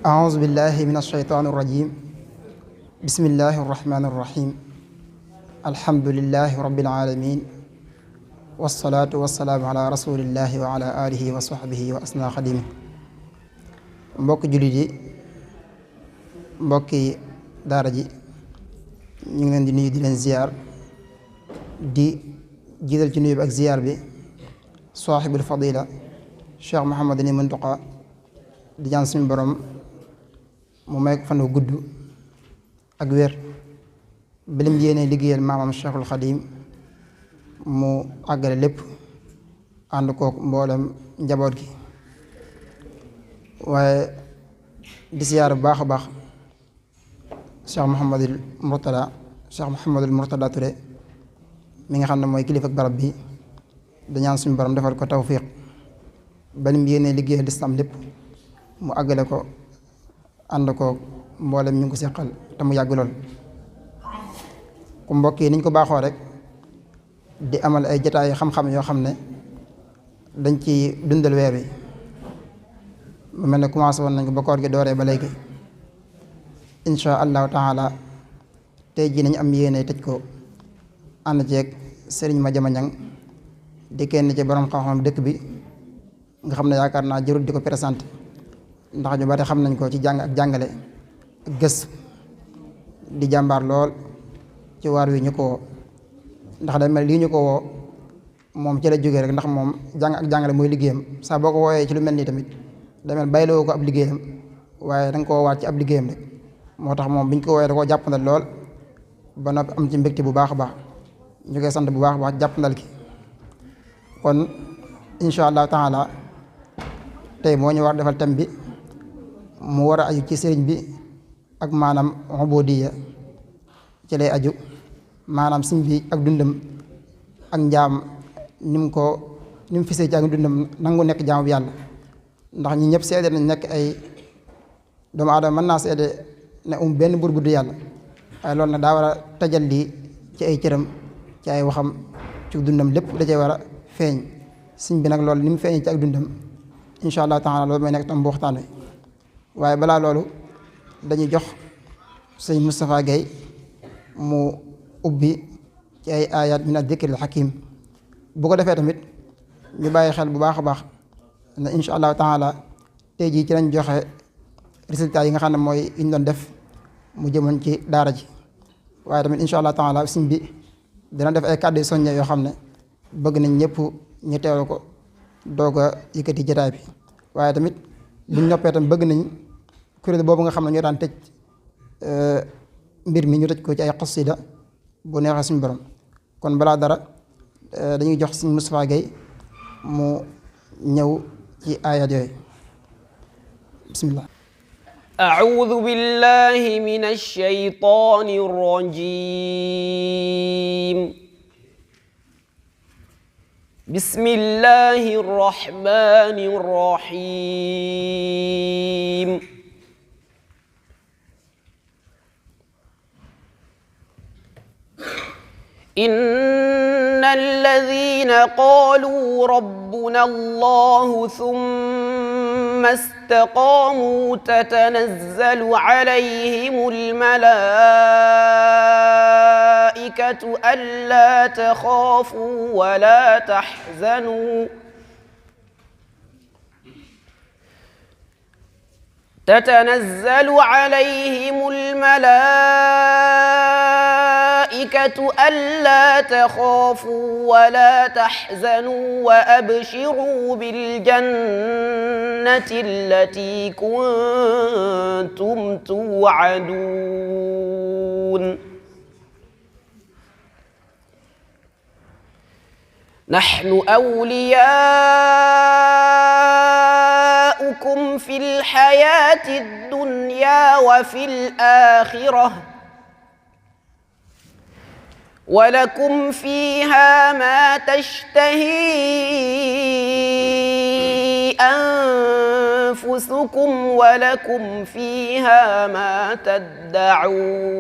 أعوذ بالله من الشيطان الرجيم بسم الله الرحمن الرحيم الحمد لله رب العالمين والصلاة والسلام على رسول الله وعلى آله وصحبه وأسنى خديمه mbokki jullit yi mbokki daara ji ñu ngi leen di nuyu di leen ziyaar di jiital ci nuyu bi ak ziyaar bi saaxibul fadila Cheikh Mouhamadul Muntaqa di ñaan suñu borom mu may ko fan wu gudd ak wér ba lim yéene liggéeyal maamam Cheikhul Xadim mu àggale lépp ànd kook mboolem njaboot gi waaye di siyaar bu baax a baax Cheikh Mouhamadul Mourtada Touré mi nga xam ne mooy kilifa ak barab bi di ñaan suñu borom defal ko tawfiq ba lim yéene liggéeyal lislam lépp mu àggale ko ànd ko mboolem ñu ngi ko seqal te mu yàgg lool ku mbokk yi niñ ko baaxoo rek di amal ay jataay xam-xam yoo xam ne dañ ci dundal weer wi mu mel ne commencé woon nañ ko ba koor gi dooree ba léegi insha allahu taala tey jii nañu am yéene tëj ko ànd ceeg sëriñ Madiama Niang di kenn ci borom xam-xam dëkk bi nga xam ne yaakaar naa jërul di ko présenté ndax ñu bari xam nañ ko ci jàng ak jàngale ak gëstu di jàmbaar lool ci waar wi ñu ko woo ndax day mel lii ñu ko woo moom ci la jógee rek ndax moom jàng ak jàngale mooy liggéeyam saa boo ko wooyee ci lu mel nii tamit day mel bayloo ko ab liggéeyam waaye da nga koo waat ci ab liggéeyam rek moo tax moom biñ ko wooyee da koo jàppandal lool ba noppi am ci mbégte bu baax a baax ñu koy sant bu baax a baax jàppandal ki kon incha allahu taala tey moo ñu war defal thème bi mu war a aju ci sëriñ bi ak maanaam ubudiyya ci lay aju maanaam sëriñ bi ak dundam ak njaam ni mu fisee ci ak dundam nangu nekk jaamu bi yàlla ndax ñi ñëpp seede nañ nekk ay doomu aadama mën naa seede ne benn buur bu du yàlla waaye loolu nag daa war a tajal lii ci ay cëram ci ay waxam ci dundam lépp da cee war a feeñ sëriñ bi nag loolu ni mu feeñee ci ak dundam incha allah taala loolu may nekk tam bu waxtaan wi waaye balaa loolu dañuy jox sëñ Moustapha Guèye mu ubbi ci ay ayat min ad-dikril hakim bu ko defee tamit ñu bàyyi xel bu baax a baax ne incha allahu taala tey jii ci lañ joxe résultats yi nga xam ne mooy yi ñu doon def mu jëmoon ci daara ji waaye tamit incha allah taala sëñ bi dina def ay kàddu soññe yoo xam ne bëgg nañ ñëpp ñu teewlu ko doog a yëkkati jotaay bi waaye tamit buñ noppee tam bëgg nañ kuréel boobu nga xam ne ñoo daan tëj mbir mi ñu tëj ko ci ay xasida bu neexee suñu borom kon balaa dara dañuy jox suñu Moustapha Guèye mu ñëw ci ayat yooyu bismillah أعوذ بالله من الشيطان الرجيم بسم الله الرحمن الرحيم إن الذين قالوا ربنا الله ثم استقاموا تتنزل عليهم الملائكة ألا تخافوا ولا تحزنوا تتنزل عليهم الملائكة ألا تخافوا ولا تحزنوا وأبشروا بالجنة التي كنتم توعدون نحن أولياؤكم في الحياة الدنيا وفي الآخرة ولكم فيها ما تشتهي أنفسكم ولكم فيها ما تدعون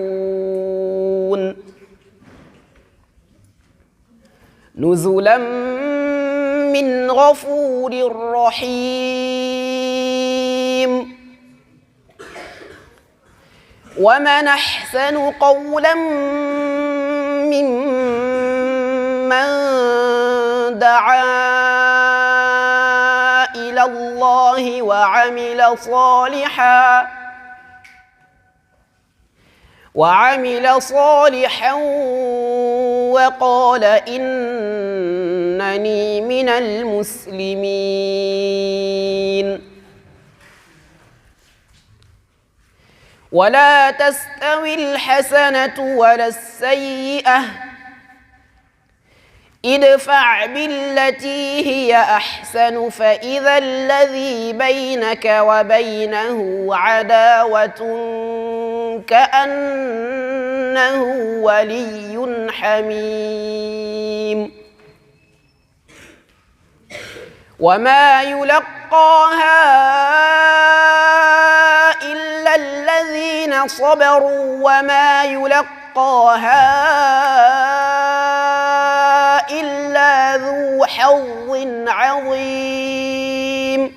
نزلا من غفور رحيم ومن أحسن قولا ممن دعا إلى الله وعمل صالحا وقال إنني من المسلمين. ولا تستوي الحسنة ولا السيئة ادفع بالتي هي أحسن فإذا الذي بينك وبينه عداوة كأنه ولي حميم. وما يلقاها إلا الذين صبروا وما يلقاها إلا ذو حظ عظيم.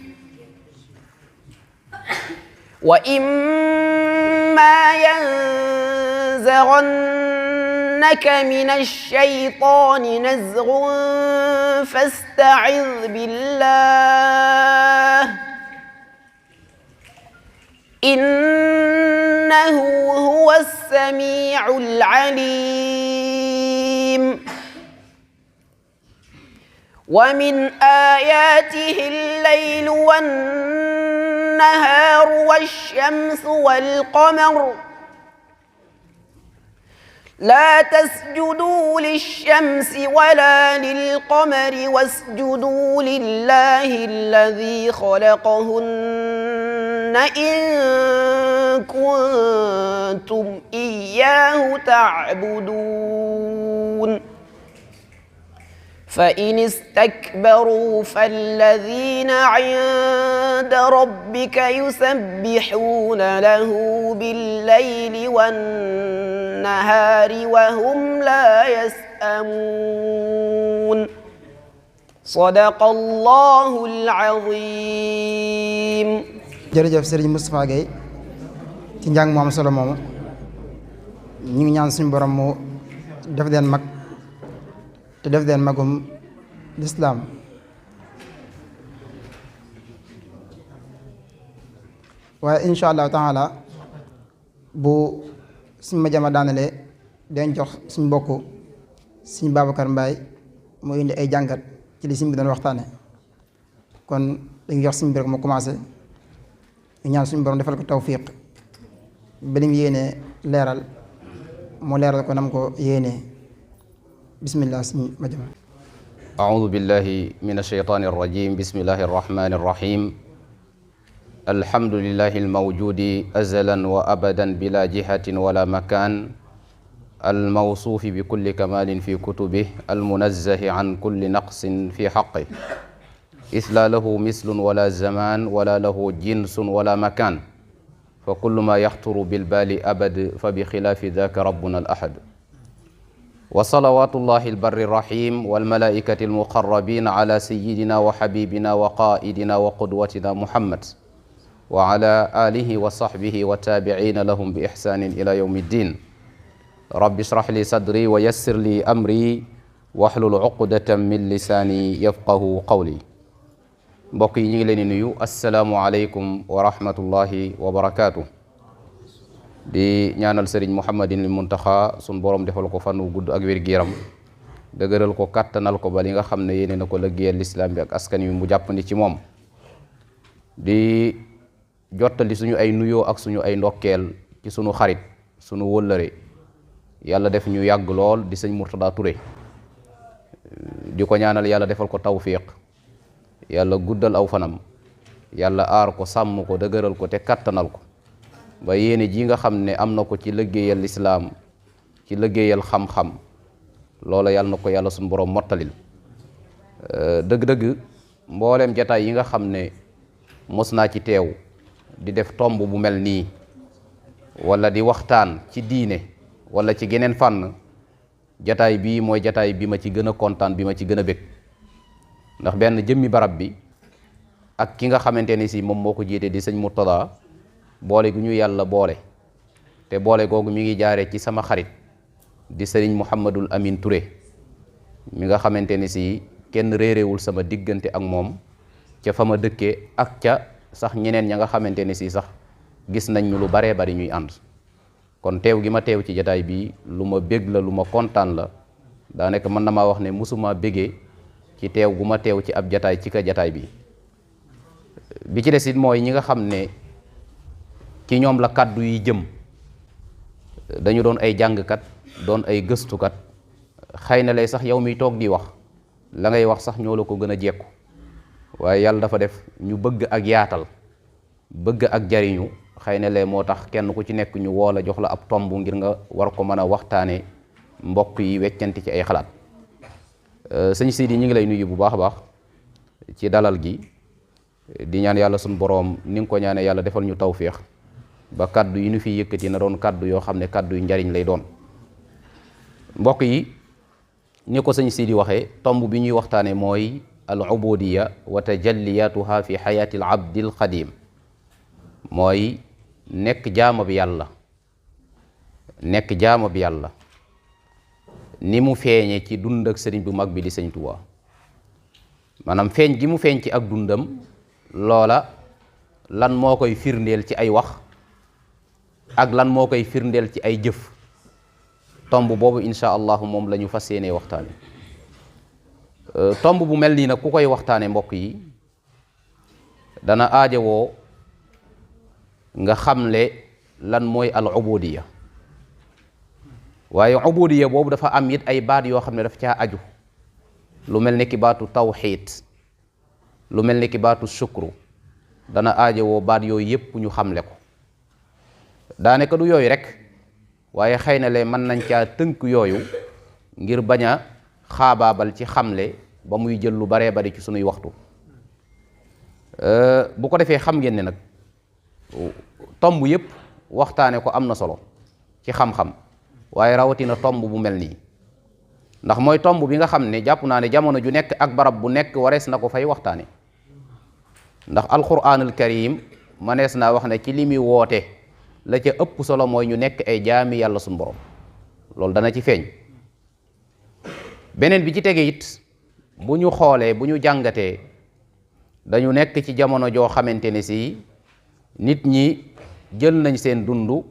وإما ينزغنك من الشيطان نزغ فاستعذ بالله إنه هو السميع العليم. ومن آياته الليل والنهار والشمس والقمر لا تسجدوا للشمس ولا للقمر واسجدوا لله الذي خلقهن إن كنتم إياه تعبدون. فإن استكبروا فالذين عند ربك يسبحون له بالليل والنهار وهم لا يسأمون. صدق الله العظيم. jërëjëf Serigne Moustapha Gueye ci njàng mu am solo moomu ñu ngi ñaan suñu borom mu def leen mag te def leen magum lislaam. waaye incha allahu taala bu suñ ma jama daanalee dañ jox suñ mbokk suñ Babacar Mbaye mu indi ay jàngat ci li suñ bi doon waxtaane kon dañuy jox suñ bi rek mu commencé ñaan suñu borom defal ko tawfiq ba lim yéene leeral mu leeral ko nam ko yéene. bismillah suñ ma jama. أعوذ بالله من الشيطان الرجيم بسم الله الرحمن الرحيم الحمد لله الموجود أزلا وأبدا بلا جهة ولا مكان الموصوف بكل كمال في كتبه المنزه عن كل نقص في حقه إذ لا له مثل ولا زمان ولا له جنس ولا مكان فكل ما يخطر بالبال أبد فبخلاف ذاك ربنا الأحد وصلوات الله البر الرحيم والملائكة المقربين على سيدنا وحبيبنا وقائدنا وقدوتنا محمد وعلى آله وصحبه والتابعين لهم بإحسان إلى يوم الدين رب اشرح لي صدري ويسر لي أمري واحلل عقدة من لساني يفقه قولي. mbokk yi ñu ngi leen di nuyu asalaamualeykum wa rahmatullahi wa barakaatu. di ñaanal sëriñ Muhammadin Muntaxa sun borom defal ko fan wu gudd ak wér-gu-yaram dëgëral ko kattanal ko ba li nga xam ne yéene na ko liggéeyal lislaam bi ak askan wi mu jàppandi ci moom. di jottali suñu ay nuyoo ak suñu ay ndokkeel ci suñu xarit suñu wëllëre yàlla def ñu yàgg lool di sëñ Murtada Touré di ko ñaanal yàlla defal ko tawfiq yàlla guddal aw fanam yàlla aar ko sàmm ko dëgëral ko te kattanal ko ba yéene ji nga xam ne am na ko ci liggéeyal lislaam ci liggéeyal xam-xam loola yàlla na ko yàlla suñu borom mottalil. dëgg-dëgg mbooleem jataay yi nga xam ne mos naa ci teew di def tomb bu mel nii wala di waxtaan ci diine wala ci geneen fànn jataay bii mooy jataay bi ma ci gën a kontaan bi ma ci gën a bég ndax benn jëmmi barab bi ak ki nga xamante ni si moom moo ko jiite di sëñ Murtada boole gu ñu yàlla boole te boole googu mi ngi jaare ci sama xarit di sëriñ Mouhamadul Amin Touré mi nga xamante ni si kenn réeréewul sama diggante ak moom ca fa ma dëkkee ak ca sax ñeneen ña nga xamante ni si sax gis nañ ñu lu baree bari ñuy ànd kon teew gi ma teew ci jataay bi lu ma bég la lu ma kontaan la daa nekk mën na maa wax ne musuma bégee ci teew gu ma teew ci ab jataay ci ka jataay bi ci des it mooy ñi nga xam ne ci ñoom la kàddu yi jëm dañu doon ay jàngkat doon ay gëstukat xëy na lay sax yow miy toog di wax la ngay wax sax ñoo la ko gën a jekku waaye yàlla dafa def ñu bëgg ak yaatal bëgg ak jariñu xëy na lee moo tax kenn ku ci nekk ñu woo la jox la ab tomb ngir nga war ko mën a waxtaane mbokk yi weccanti ci ay xalaat sëñ Sidi ñu ngi lay nuyu bu baax a baax ci dalal gi di ñaan yàlla suñu boroom ni nga ko ñaane yàlla defal ñu tawféex ba kaddu yi ñu fi yëkkati na doon kaddu yoo xam ne kaddu yu njariñ lay doon mbokk yi ni ko sëñ Sidi waxee tomb bi ñuy waxtaane mooy al ubudiya wa tajalliyatuha fi xayaati al abdil qadim mooy nekk jaama bi yàlla ni mu feeñe ci dund ak sëriñ bu mag bi di sëñ Tuubaa maanaam feeñ gi mu feeñ ci ak dundam loola lan moo koy firndeel ci ay wax ak lan moo koy firndeel ci ay jëf tomb boobu insha allahu moom la ñu fas yéenee waxtaane tomb bu mel nii nag ku koy waxtaane mbokk yi dana aajowoo nga xamle lan mooy al ubudiya waaye ubudiya boobu dafa am it ay baat yoo xam ne daf caa aju lu mel ni ki baatu tawxiid lu mel ni ki baatu shukru dana aajowoo baat yooyu yépp ñu xamle ko daanaka du yooyu rek waaye xëy na le mën nañ caa tënk yooyu ngir bañ a xaabaabal ci xamle ba muy jël lu baree bari ci sunuy waxtu bu ko defee xam ngeen ne nag tomb yépp waxtaane ko am na solo ci xam-xam waaye rawatina tomb bu mel nii ndax mooy tomb bi nga xam ne jàpp naa ne jamono ju nekk ak barab bu nekk warees na ko fay waxtaane ndax alquranul karim manees naa wax ne ci li muy woote la ca ëpp solo mooy ñu nekk ay jaami yàlla suñu borom loolu dana ci feeñ beneen bi ci tege it bu ñu xoolee bu ñu jàngatee dañu nekk ci jamono joo xamante ne si nit ñi jël nañ seen dund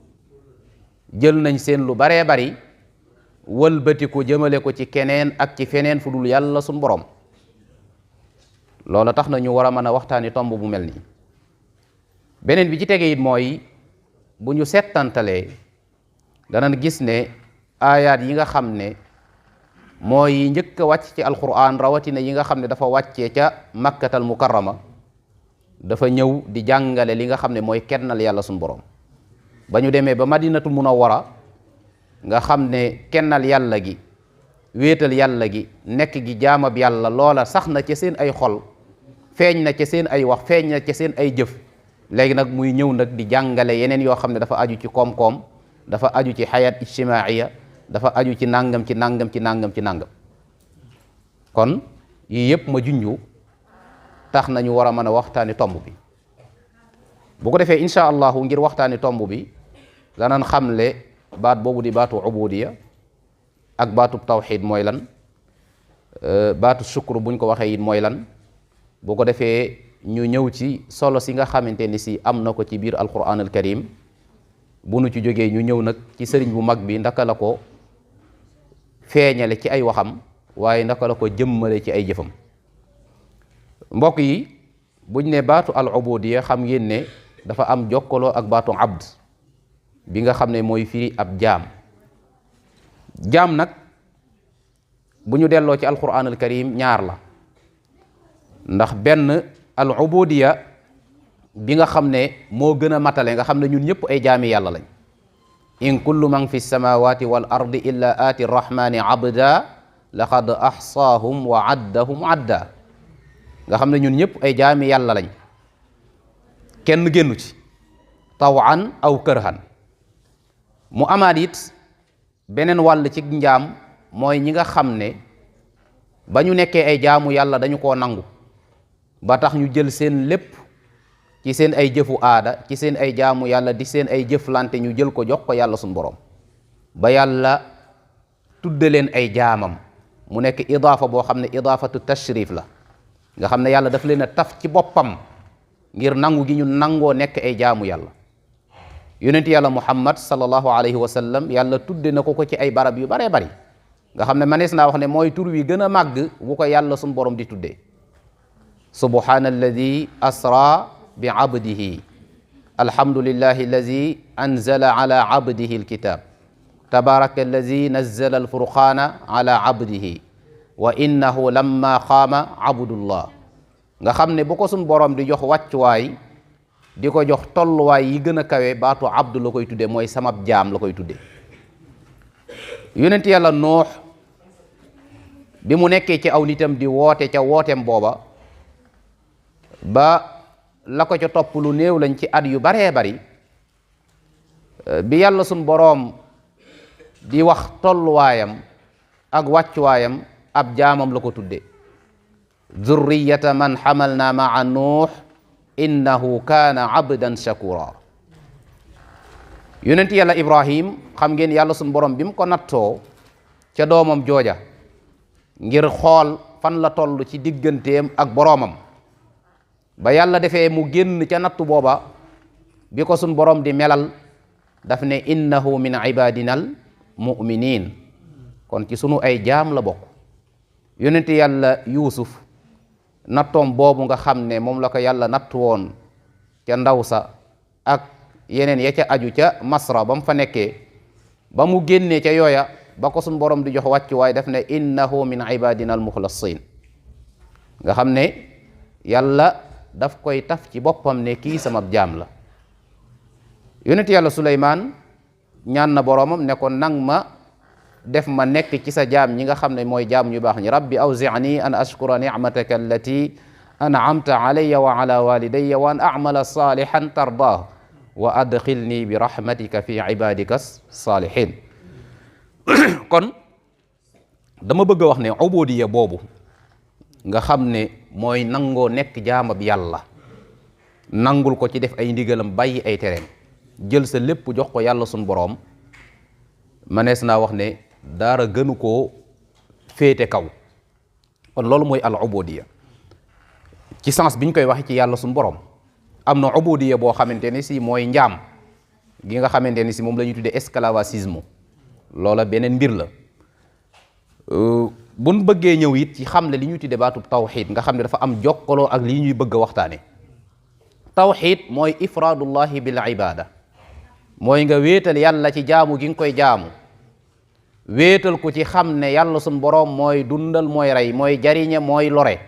jël nañ seen lu baree bari wëlbati ko jëmale ko ci keneen ak ci feneen fu dul yàlla suñu borom loola tax na ñu war a mën a waxtaani tomb bu mel nii beneen bi ci tege it mooy bu ñu settantalee danañ gis ne aayaat yi nga xam ne mooy njëkk a wàcc ci alquran rawatina yi nga xam ne dafa wàccee ca makkatal mukarrama dafa ñëw di jàngale li nga xam ne mooy kennal yàlla suñu borom ba ñu demee ba madinatul munawwara nga xam ne kennal yàlla gi wéetal yàlla gi nekk gi jaamab yàlla loola sax na ca seen ay xol feeñ na ca seen ay wax feeñ na ca seen ay jëf léegi nag muy ñëw nag di jàngale yeneen yoo xam ne dafa aju ci koom-koom dafa aju ci xayaat ijtimaaiya dafa aju ci nangam ci nangam ci nangam ci nangam kon yii yëpp ma junju tax nañu war a mën a waxtaani tomb bi bu ko defee insha allahu ngir waxtaani tomb bi danañ xamle baat boobu di baatu ubudiya ak baatu tawxid mooy lan baatu shukru buñ ko waxee it mooy lan bu ko defee ñu ñëw ci solo si nga xamante ni si am na ko ci biir alquran al karim bu nu ci jógee ñu ñëw nag ci sëriñ bu mag bi ndaka la ko feeñale ci ay waxam waaye ndaka la ko jëmmale ci ay jëfam mbokk yi buñ ne baatu al ubudiya xam ngeen ne dafa am jokkaloo ak baatu abd bi nga xam ne mooy firi ab jaam jaam nag bu ñu delloo ci alquran al karim ñaar la ndax benn al ubudiya bi nga xam ne moo gën a matale nga xam ne ñun ñëpp ay jaami yàlla lañ in kullu man fi samawati wal ardi illa aati rrahmani abda laqad ahsaahum wa addahum adda nga xam ne ñun ñëpp ay jaami yàlla lañ kenn génnu ci tawan aw kërhan mu amaat it beneen wàll ci njaam mooy ñi nga xam ne ba ñu nekkee ay jaamu yàlla dañu koo nangu ba tax ñu jël seen lépp ci seen ay jëfu aada, ci seen ay jaamu yàlla, di seen ay jëflante ñu jël ko jox ko yàlla suñu borom ba yàlla tudde leen ay jaamam. mu nekk idaafa boo xam ne idaafatu tashrif la, nga xam ne yàlla daf leen a taf ci boppam ngir nangu gi ñu nangoo nekk ay jaamu yàlla. yonent yàlla muhammad sallallahu alayhi wa sallam yàlla tudde na ko ci ay barab yu baree bari, nga xam ne manees naa wax ne mooy tur wi gën a màgg bu ko yàlla suñu borom di tuddee. subhaana alladi asra bi abdihi, alhamdulillahi alladi anzala ala abdihi alkitab, tabaraka alladi nazzala alfurqana ala abdihi wa innahu lamma qaama abdullah. nga xam ne bu ko suñ borom di jox wàccuwaay, di ko jox tolluwaay yi gën a kawe, baatu abdu la koy tudde, mooy samab jaam la koy tudde. yonent yàlla noox bi mu nekkee ci aw nitam di woote ca wooteem booba ba la ko ca topp lu néew lañ ci at yu baree bari, bi yàlla suñ boroom di wax tolluwaayam ak wàccuwaayam, ab jaamam la ko tudde. zurriyata man xamalna maa nuux innahu kaana abdan shakura. yonent yàlla ibrahim xam ngeen yàlla suñ borom bi mu ko nattoo ca doomam jooja ngir xool fan la toll ci digganteem ak boroomam, ba yàlla defee mu génn ca nattu booba, bi ko suñ borom di melal daf ne innahu min ibadinal mu'minin, kon ci sunu ay jaam la bokk. yonent yàlla yuusuf nattoom boobu nga xam ne moom la ko yàlla nattu woon ca ndaw sa ak yeneen ya ca aju ca masra ba mu fa nekkee, ba mu génnee ca yooya, ba ko suñ borom di jox wàccu waaye daf ne innahu min ibadinal muxlasin, nga xam ne yàlla daf koy taf ci boppam ne kii sama jaam la. yonent yàlla suleymaan ñaan na boroomam ne ko nang ma def ma nekk ci sa jaam ñi nga xam ne mooy jaam ñu baax ñi. rabbi awzi'ni an ashkura ni'mataka allati an'amta alayya wa ala walidayya wa an a'mala salihan tardah wa adkhilni bi rahmatika fi ibadika salihin. kon dama bëgg a wax ne ubudiya boobu nga xam ne mooy nangoo nekk jaamab yàlla, nangul ko ci def ay ndigalam, bàyyi ay tereem, jël sa lépp jox ko yàlla suñ boroom, manees naa wax ne dara gënu koo féete kaw. kon loolu mooy al ubudiya ci sens bi ñu koy waxe ci yàlla suñ boroom. am na ubudiya boo xamante ne si mooy njaam gi nga xamante ne si moom la ñuy tuddee esclavagisme, loola beneen mbir la. buñ bëggee ñëw it ci xam ne li ñuy tuddee baatub tawxid, nga xam ne dafa am jokkaloo ak lii ñuy bëgg a waxtaane. tawxid mooy ifraadullahi bil ibada, mooy nga wéetal yàlla ci jaamu gi nga koy jaamu, wéetal ko ci xam ne yàlla suñ boroom mooy dundal, mooy rey, mooy jariñe, mooy lore,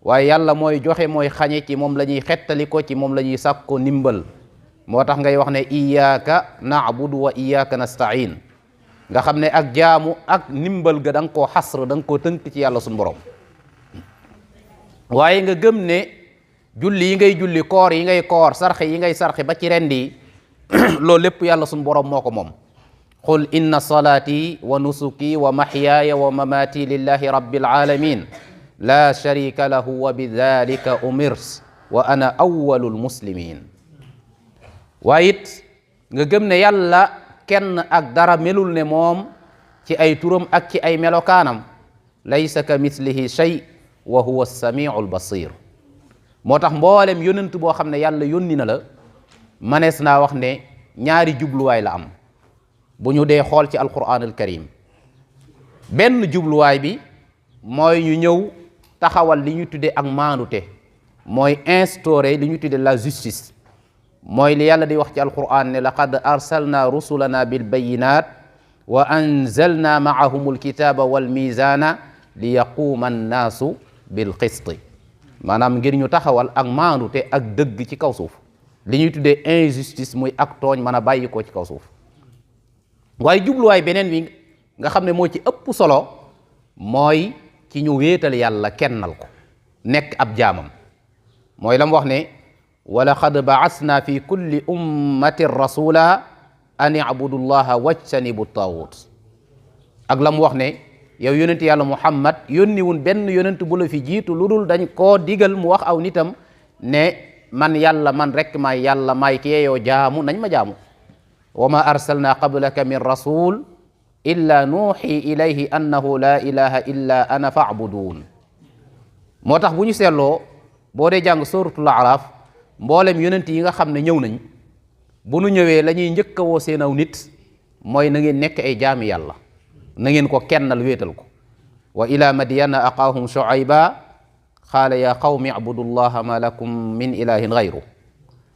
waaye yàlla mooy joxe, mooy xañe, ci moom la ñuy xettali ko, ci moom la ñuy sàkko ndimbal. moo tax ngay wax ne iyyaka na'budu wa iyyaka nasta'in, nga xam ne ak jaamu ak ndimbal ga da nga koo xasr, da nga koo tënk ci yàlla suñ boroom. waaye nga gëm ne julli yi ngay julli, koor yi ngay koor, sarxe yi ngay sarxe, ba ci rendi loolu lépp yàlla suñ boroom moo ko moom. qul inna salaati wa nusuki wa mahyaaya wa mamaati lillahi rabbil alamin la sharika lahu wa bidhalika umirt wa ana awwalul muslimin. waaye it nga gëm ne yàlla kenn ak dara melul ne moom ci ay turam ak ci ay melokaanam, laysa ka mislihi shay wa huwa as-sami'ul basir. moo tax mboolem yonent boo xam ne yàlla yónni na la, manees naa wax ne ñaari jubluwaay la am bu ñu dee xool ci alquran al karim. benn jubluwaay bi mooy ñu ñëw taxawal li ñu tuddee ak maandute, mooy instaurer li ñu tuddee la justice, mooy li yàlla di wax ci alquran ne laqad arsalna rusulana bil bayinat wa anzalna maahum alkitaba wal mizana li yaquuma annaasu bil qisti, maanaam ngir ñu taxawal ak maandute ak dëgg ci kaw suuf. li ñuy tuddee injustice muy ak tooñ mën a bàyyi ko ci kaw suuf. waaye jubluwaay beneen wi nga xam ne moo ci ëpp solo mooy ci ñu wéetal yàlla, kennal ko, nekk ab jaamam. mooy la mu wax ne wa laqad ba'asna fi kulli ummatin rasula an i'budu llaha wajtanibu taawut. ak la mu wax ne yow yonent yàlla muhammad yónni wun benn yonent bu la fi jiitu lu dul dañ koo digal mu wax aw nitam ne man yàlla man rek maay yàlla maay ki yeeyoo jaamu nañ ma jaamu wa ma arsalna qablaka min rasul illa nuuxi ilayhi annahu la ilaha illa ana fa'budun. moo tax bu ñu seetloo boo dee jàng suratul araf mboolem yonent yi nga xam ne ñëw nañ bu nu ñëwee la ñuy njëkk a woo seen aw nit mooy na ngeen nekk ay jaami yàlla na ngeen ko kennal wéetal ko. wa ila madyana aqaahum shuayba qaala ya qawmi ibudu llaha ma lakum min ilahin gayru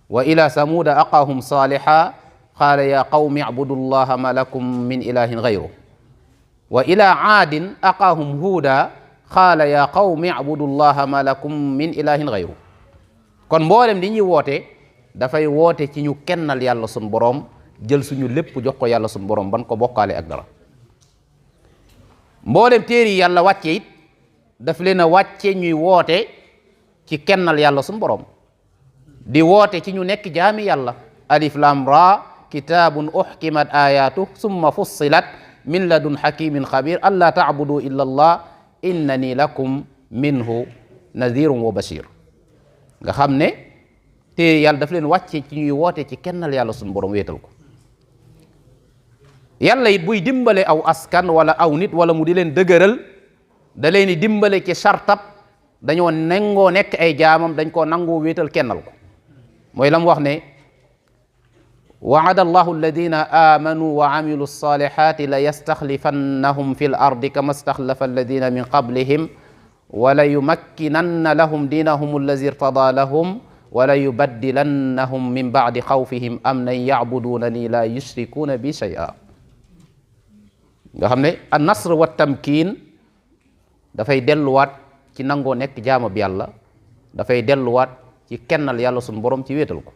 wa ila samuuda aqaahum saaliha qaala ya qawmi ibudu llaha ma lakum min ilahin gayru wa ila aadin aqaahum huuda qaala ya qawmi ibudu llaha ma lakum min ilahin gayru. kon mboolem li ñuy woote dafay woote ci ñu kennal yàlla sun boroom jël suñu lépp jox ko yàlla sun boroom ban ko bokkaale ak dara. mboolem téere yi yàlla wàcce it daf leen a wàcce ñuy woote ci kennal yàlla sun boroom di woote ci ñu nekk jaami yàlla. alif lam ra kitaabun uxkimat ayatuh summa fussilat min ladun hakimin xabir alla taabudu illa allah innani lakum minhu nadirun wa bashir. nga xam ne téere yàlla daf leen wàcce ci ñuy woote ci kennal yàlla sun boroom wéetal ko. yàlla it buy dimbale aw askan wala aw nit wala mu di leen dëgëral da leen di dimbale ci sartab dañoo nangoo nekk ay jaamam dañ koo nangoo wéetal kennal ko mooy la mu wax ne wa'ada allahu alladina amanu wa amilu salihati la yastaxlifannahum fi l ardi kama staxlafa alladina min qablihim wala yumakkinanna lahum diinahum allazi irtada lahum wala yubaddilannahum min ba'di xawfihim amnan ya'budunani la yushrikuuna bi shay'a. nga xam ne an nasr wa tamkiin dafay delluwaat ci nangoo nekk jaamab yàlla dafay delluwaat ci kennal yàlla sun borom ci wéetal ko.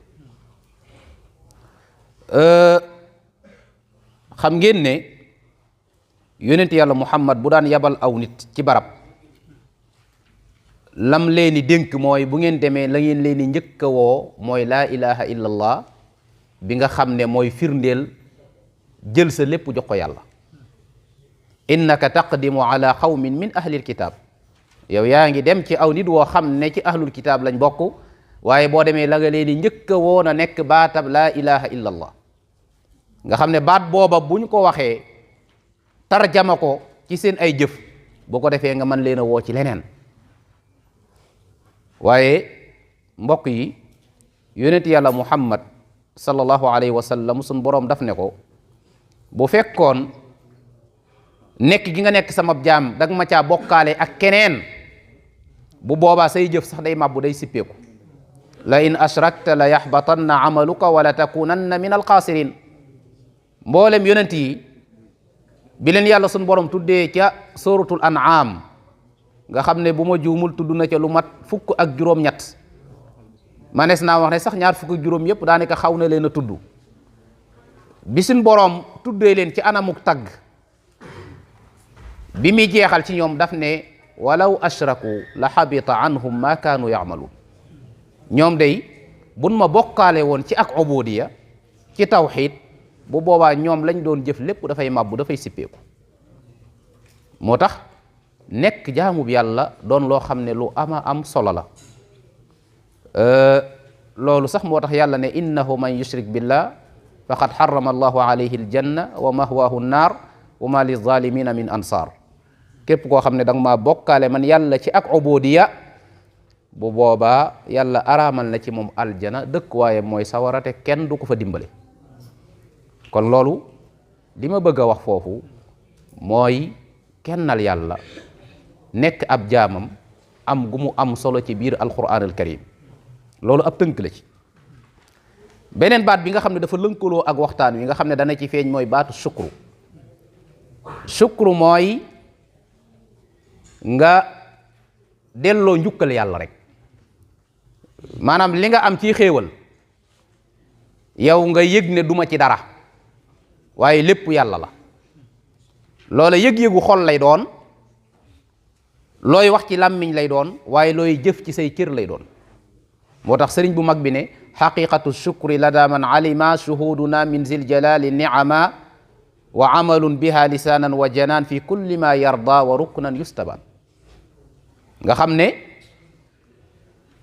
xam ngeen ne yonent yàlla muhammad bu daan yabal aw nit ci barab lam leeni dénk mooy bu ngeen demee la ngeen leeni njëkk a woo mooy laa ilaha illallah bi nga xam ne mooy firndeel jël sa lépp jox ko yàlla. innaka taqdimu ala qawmin min ahlil kitab yow yaa ngi dem ci aw nit woo xam ne ci ahlul kitab lañ bokk waaye boo demee la nga leen di njëkk a woon a nekk baatab laa ilaha illa allah nga xam ne baat booba buñ ko waxee tarjama ko ci seen ay jëf boo ko defee nga mën leen a woo ci leneen. waaye mbokk yi yonent yàlla muhammad sallallahu alayhi wa sallam sun boroom daf ne ko bu fekkoon nekk gi nga nekk sama jaam dag ma caa bokkaale ak keneen bu boobaa say jëf sax day màbbu day sippeeku. la in ashrakta la yaxbatanna amaluka wala takunanna min alxaasirin. mboolem yonent yi bi leen yàlla sun borom tuddee ca suratul an'am nga xam ne bu ma juumul tudd na ca lu mat fukk ak juróom-ñett manees naa wax ne sax ñaar fukk ak juróom yépp daanaka xaw na leen a tudd bi suñ borom tuddee leen ci anamuk tagg bi muy jeexal ci ñoom daf ne walaw ashraku la xabita anhum ma kaanu ya'maluun. ñoom day buñ ma bokkaale woon ci ak ubudiya ci tawxiid bu boobaa ñoom lañ doon jëf lépp dafay màbbu dafay sippeeku. moo tax nekk jaamub yàlla doon loo xam ne lu ama am solo la. loolu sax moo tax yàlla ne innahu man yushrik billah faqad harrama allahu alayhi aljanna wa mahwaahu nnaar wa ma lizalimina min ansaar. képp koo xam ne danga maa bokkaale man yàlla ci ak ubudiya bu boobaa yàlla araamal na ci moom aljana dëkk waaye mooy sawarate kenn du ko fa dimbale. kon loolu li ma bëgg a wax foofu mooy kennal yàlla nekk ab jaamam am gu mu am solo ci biir alquran al karim loolu ab tënk la ci. beneen baat bi nga xam ne dafa lënkaloo ak waxtaan wi nga xam ne dana ci feeñ mooy baatu shukru. shukru mooy nga delloo njukkal yàlla rek maanaam li nga am ci xéewal yow nga yëg ne duma ci dara waaye lépp yàlla la. loola yëg-yëgu xol lay doon looy wax ci làmmiñ lay doon waaye looy jëf ci say cër lay doon. moo tax sëriñ bu mag bi ne xaqiqatu shukri lada man alima shuhuduna min zil jalali niama wa amalun biha lisanan wa janaan fi kulli ma yarda wa ruknan yustaban. nga xam ne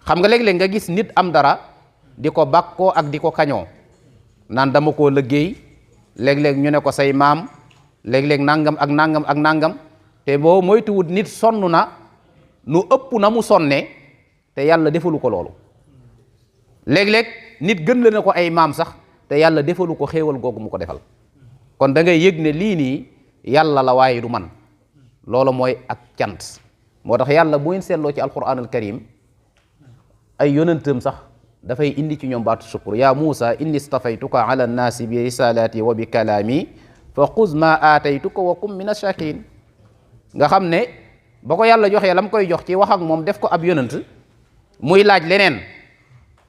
xam nga léeg-léeg nga gis nit am dara di ko bàkkoo ak di ko kañoo naan dama koo liggéey, léeg-léeg ñu ne ko say maam, léeg-léeg nangam ak nangam ak nangam, te boo moytuwut nit sonn na nu ëpp na mu sonne te yàlla defalu ko loolu. léeg-léeg nit gën la na ko ay maam sax te yàlla defalu ko xéewal googu mu ko defal. kon da ngay yëg ne lii nii yàlla la waaye du man. loolu mooy ak cant. moo tax yàlla bu ngeen seetloo ci alquran al karim ay yonentam sax dafay indi ci ñoom baatu shukur. yaa Muusa inni stafaytuka ala nnaasi bi risalati wa bi kalaami fa xuz ma aataytuka wa kum min ash-shakirin. nga xam ne ba ko yàlla joxee lam koy jox ci wax ak moom def ko ab yonent muy laaj leneen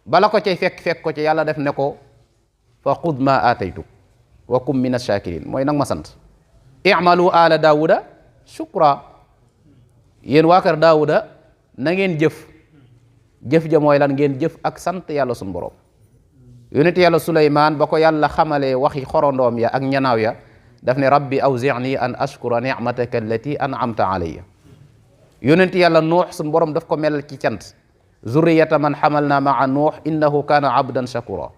bala ko cay fekk ko ci yàlla def ne ko fa xuz ma aataytuk wa kum min ash-shakirin, mooy nag ma sant. i'malu ala daawuda shukra, yéen waa kër daawuda na ngeen jëf ja mooy lan ngeen jëf ak sant yàlla sunu borom. yonent yàlla Suleymaan ba ko yàlla xamalee waxi xorondoom ya ak ñanaaw ya daf ne rabbi awzi'ni an ashkura ni'mataka allati an'amta alayya. yonent yàlla nuux sunu borom daf ko melal ci cant zurriyata man hamalna ma'a nuux innahu kaana abdan shakura.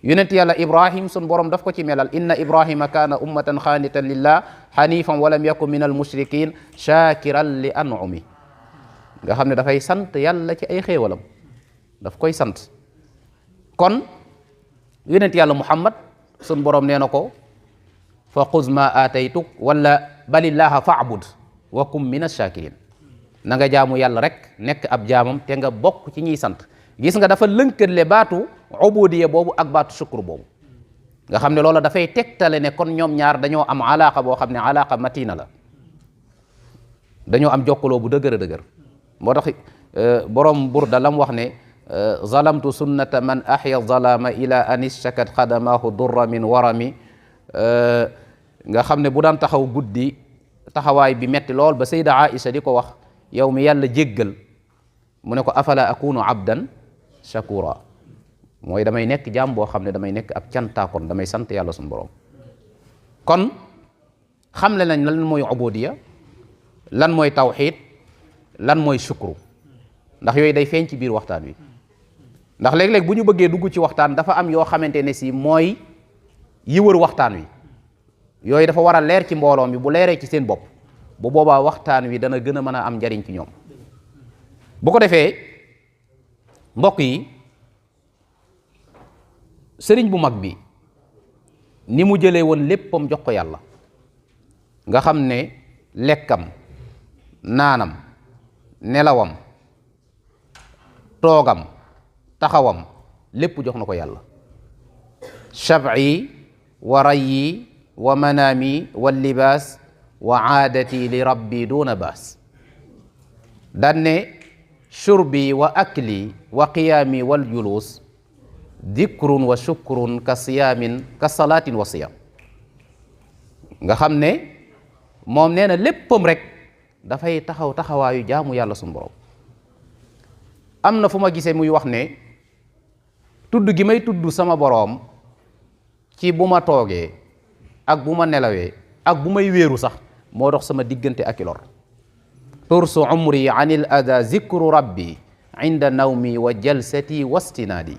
yonent yàlla ibrahim sunu borom daf ko ci melal inna ibrahima kaana ummatan xaanitan lillah hanifan walam yakun min al mushrikin shakiran li an'umi. nga xam ne dafay sant yàlla ci ay xéewalam, daf koy sant. kon yonent yàlla muhammad sun borom nee na ko fa xuz ma aataytuk wala balillaha fa'bud wa kum min ash-shakirin. na nga jaamu yàlla rek nekk ab jaamam te nga bokk ci ñiy sant. gis nga dafa lënkale baatu ubudiya boobu ak baatu shukr boobu, nga xam ne loola dafay tegtale ne kon ñoom ñaar dañoo am alaaqa boo xam ne alaaqa matina la, dañoo am jokkaloo bu dëgër a dëgër. moo tax borom burda lam wax ne zalamtu sunnata man ahya zalama ila an ishakat xadamahu durra min warami. nga xam ne bu daan taxaw guddi taxawaay bi metti lool ba sayda Aïcha di ko wax yow mi yàlla jéggal, mu ne ko afala akunu abdan shakura, mooy damay nekk jaam boo xam ne damay nekk ab cantaakoon, damay sant yàlla suñu borom. kon xamle nañ lan mooy ubudiya, lan mooy tawxid, lan mooy shukru, ndax yooyu day feeñ ci biir waxtaan wi. ndax léeg-léeg bu ñu bëggee dugg ci waxtaan dafa am yoo xamante ne si mooy yi wër waxtaan wi, yooyu dafa war a leer ci mbooloo mi. bu leeree ci seen bopp bu boobaa waxtaan wi dana gën a mën a am njariñ ci ñoom. bu ko defee mbokk yi, sëriñ bu mag bi ni mu jëlee woon léppam jox ko yàlla, nga xam ne lekkam, naanam, nelawam, toogam, taxawam lépp jox na ko yàlla. shab'i wa rayyi wa manaami wa libaas wa aadati li rabbi duna baas. danne shurbi wa akli wa qiyaami wal juluus dikrun wa shukrun ka siyaamin ka salaatin wa siyaam. nga xam ne moom nee na léppam rek dafay taxawaayu jaamu yàlla sunu borom. am na fu ma gisee muy wax ne tudd gi may tudd sama boroom ci bu ma toogee ak bu ma nelawee ak bu may wéeru sax moo dox sama diggante ak i lor. tursu umri anil ada zikru rabbi inda nawmi wa jalsati wastinaadi.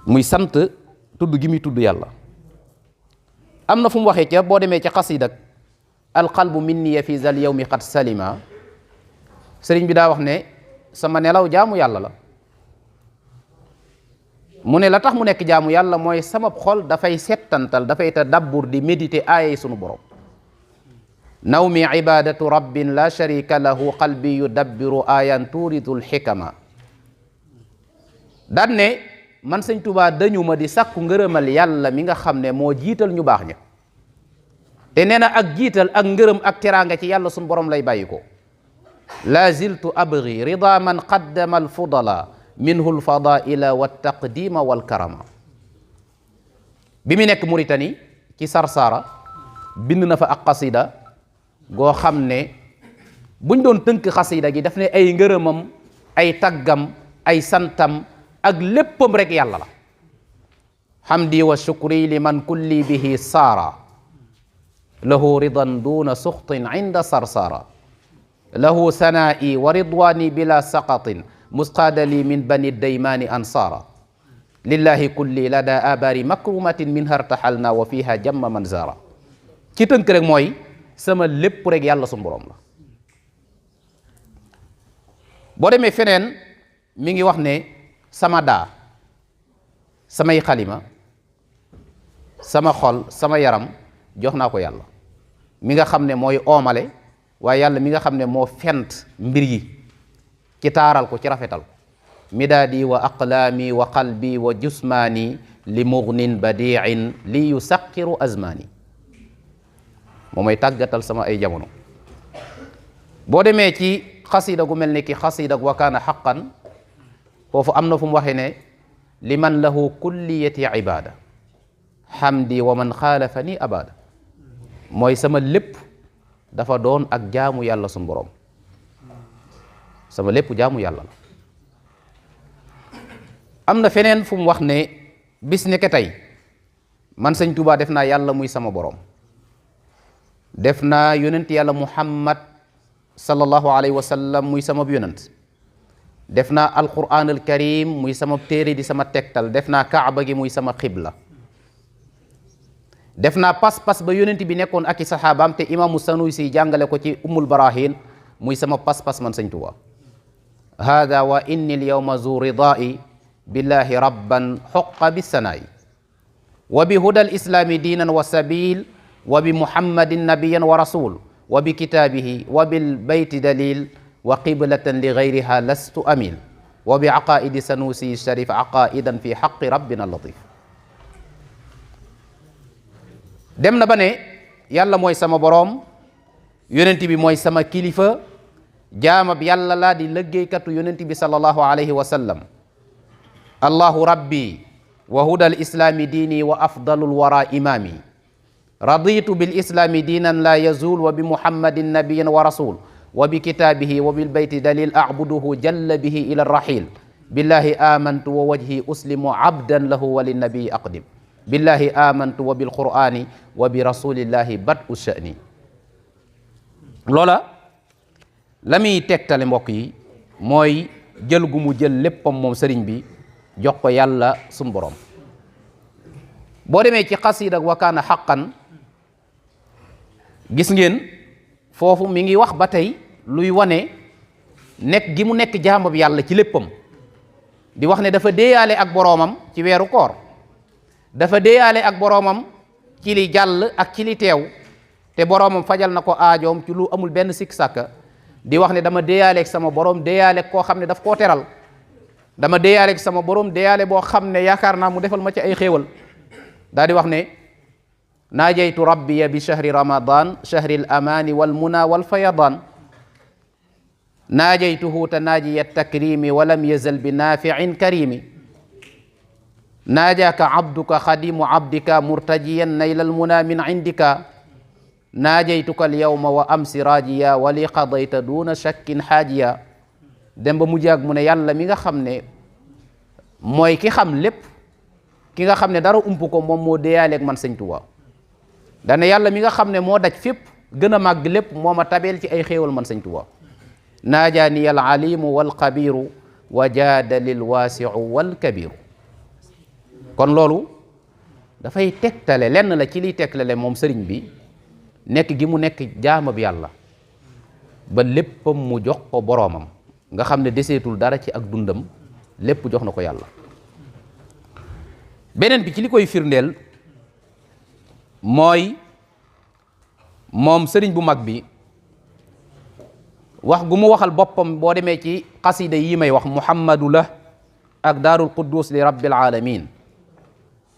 muy sant tudd gi muy tudd yàlla. am na fu mu waxee ca boo demee ca xasidak alqalbu minniya fi zal yawmi qad salima, sëriñ bi daa wax ne sama nelaw jaamu yàlla la. mu ne la tax mu nekk jaamu yàlla mooy sama xol dafay settantal, dafay tadabbur di méditer aayay sunu borom. nawmi ibadatu rabbin la sharika lahu qalbi yudabbiru ayan turidul xikama. daan ne man sëñ Tuubaa dañu ma di sàkku ngërëmal yàlla mi nga xam ne moo jiital ñu baax ña, te nee na ak jiital ak ngërëm ak teraanga ci yàlla sunu borom lay bàyyi ko. la ziltu abghi rida man qaddama alfudala minhu alfadaila waltaqdima walkarama. bi mu nekk Mauritanie ci Sarsara bind na fa ak xasida goo xam ne buñ doon tënk xasida gi daf ne ay ngërëmam, ay taggam, ay santam ak léppam rek yàlla la. hamdi wa shukri liman kulli bihi saara lahu ridan duna suxtin inda sarsara lahu sanaa'i wa ridwaani bila saqatin musqaadali min bani daymaani ansaara lillahi kulli lada abari makrumatin min hartaxalna wa fiha jamma man zara. ci tënk rek mooy sama lépp rek yàlla suñu borom la. boo demee feneen mi ngi wax ne sama daa, samay xalima, sama xol, sama yaram jox naa ko yàlla mi nga xam ne mooy oomale, waaye yàlla mi nga xam ne moo fent mbir yi ci taaral ko, ci rafetal ko. midaadi wa aqlaami wa qalbi wa jusmaani li mugnin badiin li yusaqiru azmaani. moo may tàggatal sama ay jamono. boo demee ci xasida gu mel ni ki xasida wa kaana xaqan, foofu am na fu mu waxee ne liman lahu kulliyati ibada hamdi wa man xaalafani abada. mooy sama lépp dafa doon ak jaamu yàlla suñu borom, sama lépp jaamu yàlla la. am na feneen fu mu wax ne bis ne ke tey man sëñ Tuubaa def naa yàlla muy sama borom, def naa yonent yàlla muhammad sallallahu alayhi wa sallam muy sama yonent, def naa alquran al karim muy sama téere di sama tegtal, def naa kaaba gi muy sama xibla, def naa pas-pas ba yonent bi nekkoon ak i saxaabaam te imaamu Sanusi jàngale ko ci ummul barahin muy sama pas-pas man sëñ Tuubaa. hada wa inni al yawma zu ridaa'i billahi rabban xoqa bisanaa'i wa bi huda al islaami diinan wa sabil wa bi muhammadin nabiyan wa rasul wa bi kitaabihi wa bil bayti dalil wa qiblatan li gayriha lastu amil wa bi aqaidi Sanusi sharif aqaidan fi xaqi rabbina latif. dem na ba ne yàlla mooy sama boroom, yonent bi mooy sama kilifa, jaamab yàlla laa di liggéeykatu yonent bi sallallahu alayhi wa sallam. allahu rabbi wa huda al islaami diini wa afdalul wara imaami raditu bil islaami diinan la yazul wa bi muhammadin nabiyan wa rasul wa bi kitaabihi wa bil bayti dalil abuduhu jalla bihi ila rahil billahi amantu wa wajhi uslimu abdan lahu wa linnabii aqdim billahi amantu wa bil qur'ani wa bi rasulillahi bat u sha'ni. loola la muy tegtale mbokk yi mooy jël gu mu jël léppam moom sëriñ bi jox ko yàlla sun borom. boo demee ci xasida wa kaana xaqan gis ngeen foofu mi ngi wax ba tey luy wane nekk gi mu nekk jaamab yàlla ci léppam, di wax ne dafa déeyaale ak boroomam ci weeru koor, dafa déeyaale ak boroomam ci li jàll ak ci li teew, te boroomam fajal na ko aajoom ci lu amul benn sikk sàkka. di wax ne dama déeyaale ak sama boroom, déeyaale koo xam ne daf koo teral, dama déeyaale ak sama boroom, déeyaale boo xam ne yaakaar naa mu defal ma ci ay xéewal. daa di wax ne naajaytu rabbiya bi shahri ramadan shahri al amaani wal muna wal fayadan naajaytuhu tanaajiya takrimi walam yazal bi naafiin karimi naajaaka abduka xadimu abdika murtajiyan naylal muna min indika naajaytuka al yawma wa amsi rajiya wa li qadayta duna shakkin xaajiya. dem ba mu jaag mu ne yàlla mi nga xam ne mooy ki xam lépp, ki nga xam ne dara ump ko, moom moo déeyaaleeg man sëñ Tuubaa. dane yàlla mi nga xam ne moo daj fépp gën a màgg lépp moo ma tabeel ci ay xéewal man sëñ Tuubaa. naajaani al alimu wal xabiru wa jaadalil waasiu wal kabiru. kon loolu dafay tegtale lenn la ci liy tegtale moom sëriñ bi nekk gi mu nekk jaamab yàlla ba léppam mu jox ko boroomam, nga xam ne deseetul dara ci ak dundam, lépp jox na ko yàlla. beneen bi ci li koy firndeel mooy moom sëriñ bu mag bi wax gu mu waxal boppam. boo demee ci xasida yi may wax muhammadu la ak daarul quddus li rabbil alamin,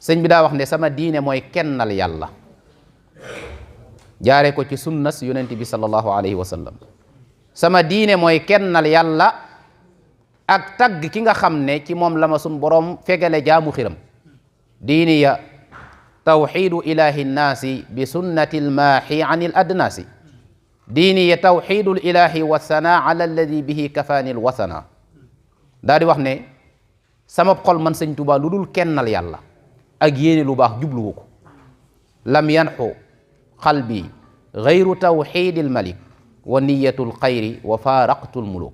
sëñ bi daa wax ne sama diine mooy kennal yàlla jaare ko ci sunnas yonent bi sallallahu alayhi wa sallam. sama diine mooy kennal yàlla ak tagg ki nga xam ne ci moom la ma sun borom fegale jaamu xiram. diini ya tawxidu ilahi nnaasi bi sunnati lmaaxi an il adnaasi diini ya tawxidu l ilahi wasana ala alladi bihi kafaani l wasana. daa di wax ne sama xol man sëñ Tuubaa lu dul kennal yàlla ak yéene lu baax jubluwu ko. lam yanxu qalbi gayru tawxidi l malik wa niyatul xayri wa faaraqtul muluk.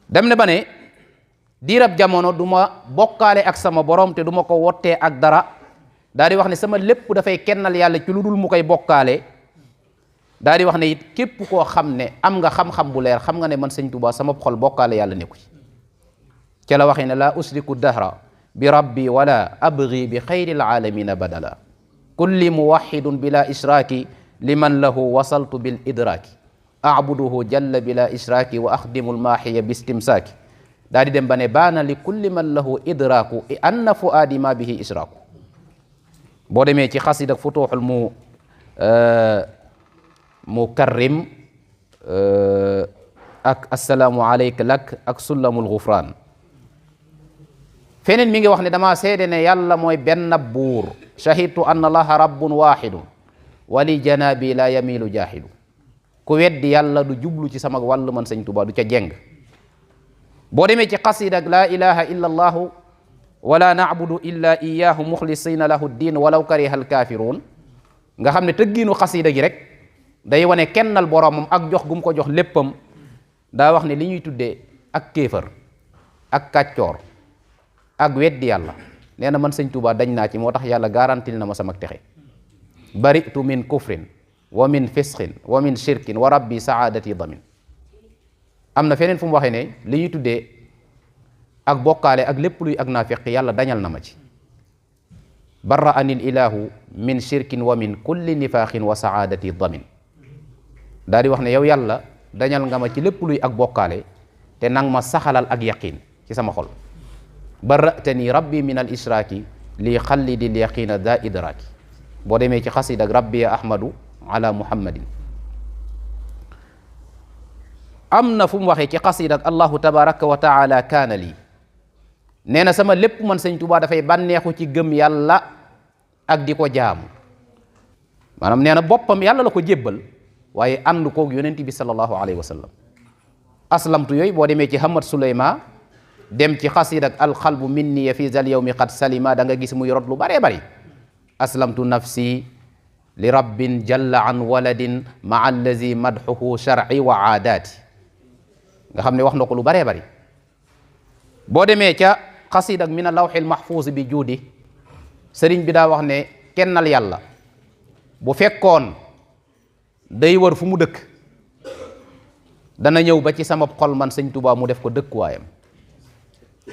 dem ne ba ne diirab jamono du ma bokkaale ak sama borom te du ma ko wottee ak dara. daa di wax ne sama lépp dafay kennal yàlla ci lu dul mu koy bokkaale. daa di wax ne it képp koo xam ne am nga xam-xam bu leer xam nga ne man sëñ Tuubaa sama xol bokkaale yàlla nekku ci. ca la waxee ne laa usriku dahra bi rabbi wala abgi bi xayril alamina badala kulli muwahidun bila israaki liman lahu wasaltu bil idraaki abuduhu jalla bila israaki wa axdimu lmaaxiya bi istimsaaki. daa di dem ba ne baana li kulli man lahu idraaku anna fuaadi ma bihi israaku. boo demee ci xasida futuuxul mukarrim ak assalaamu alayka lak ak sullamul gufraan feneen mi ngi wax ne dama seede ne yàlla mooy benn buur shahidtu anna allaha rabbun wahidun wali janabi la yamilu jahilu. ku weddi yàlla du jublu ci sama wàll man sëñ Tuubaa du ca jeng. boo demee ci xasida ak laa ilaha illa allahu wala na'budu illa iyyahu muxlisina lahu ddin walaw kariha alkafirun nga xam ne tëggiinu xasida gi rek day wane kennal boromam ak jox gum ko jox léppam. daa wax ne li ñuy tuddee ak kéefër ak kàccoor ak weddi yàlla nee na man sëñ Tuubaa dañ naa ci moo tax yàlla garantil na ma sama texe. baritu min kufrin wa min fisqin wa min shirkin wa rabbi saadati damin. am na feneen fu mu waxee ne li ñuy tuddee ak bokkaale ak lépp luy ak naafiq yàlla dañal na ma ci. barra anil ilahu min shirkin wa min kulli nifaaxin wa saadati damin. daa di wax ne yow yàlla dañal nga ma ci lépp luy ak bokkaale te nang ma saxalal ak yaqin ci sama xol. barratani rabbi min al israaki lii xallidil yaqina da idraaki. boo demee ci xasida ak rabbi ya ahmadu ala muhammadin. am na fu mu waxee ci xasida ak allahu tabaraka wa taala kaana lii nee na sama lépp man sëñ Tuubaa dafay bànneexu ci gëm yàlla ak di ko jaamu. maanaam nee na boppam yàlla la ko jébbal waaye ànd koog yonent bi sallallahu alayhi wa sallam. aslamtu yooyu boo demee ci hamad suleyma dem ci xasida ak alxalbu minni fi zal yawmi qad salima da nga gis muy rot lu baree bari. aslamtu nafsi li rabbin jalla an waladin maa allazi madxuhu shar'i wa aadaati nga xam ne wax na ko lu baree bari. boo demee ca xasida ak min a lawxil mahfuuz bi juudi sëriñ bi daa wax ne kennal yàlla bu fekkoon day wër fu mu dëkk dana ñëw ba ci sama xol man sëñ Tuubaa mu def ko dëkkuwaayam.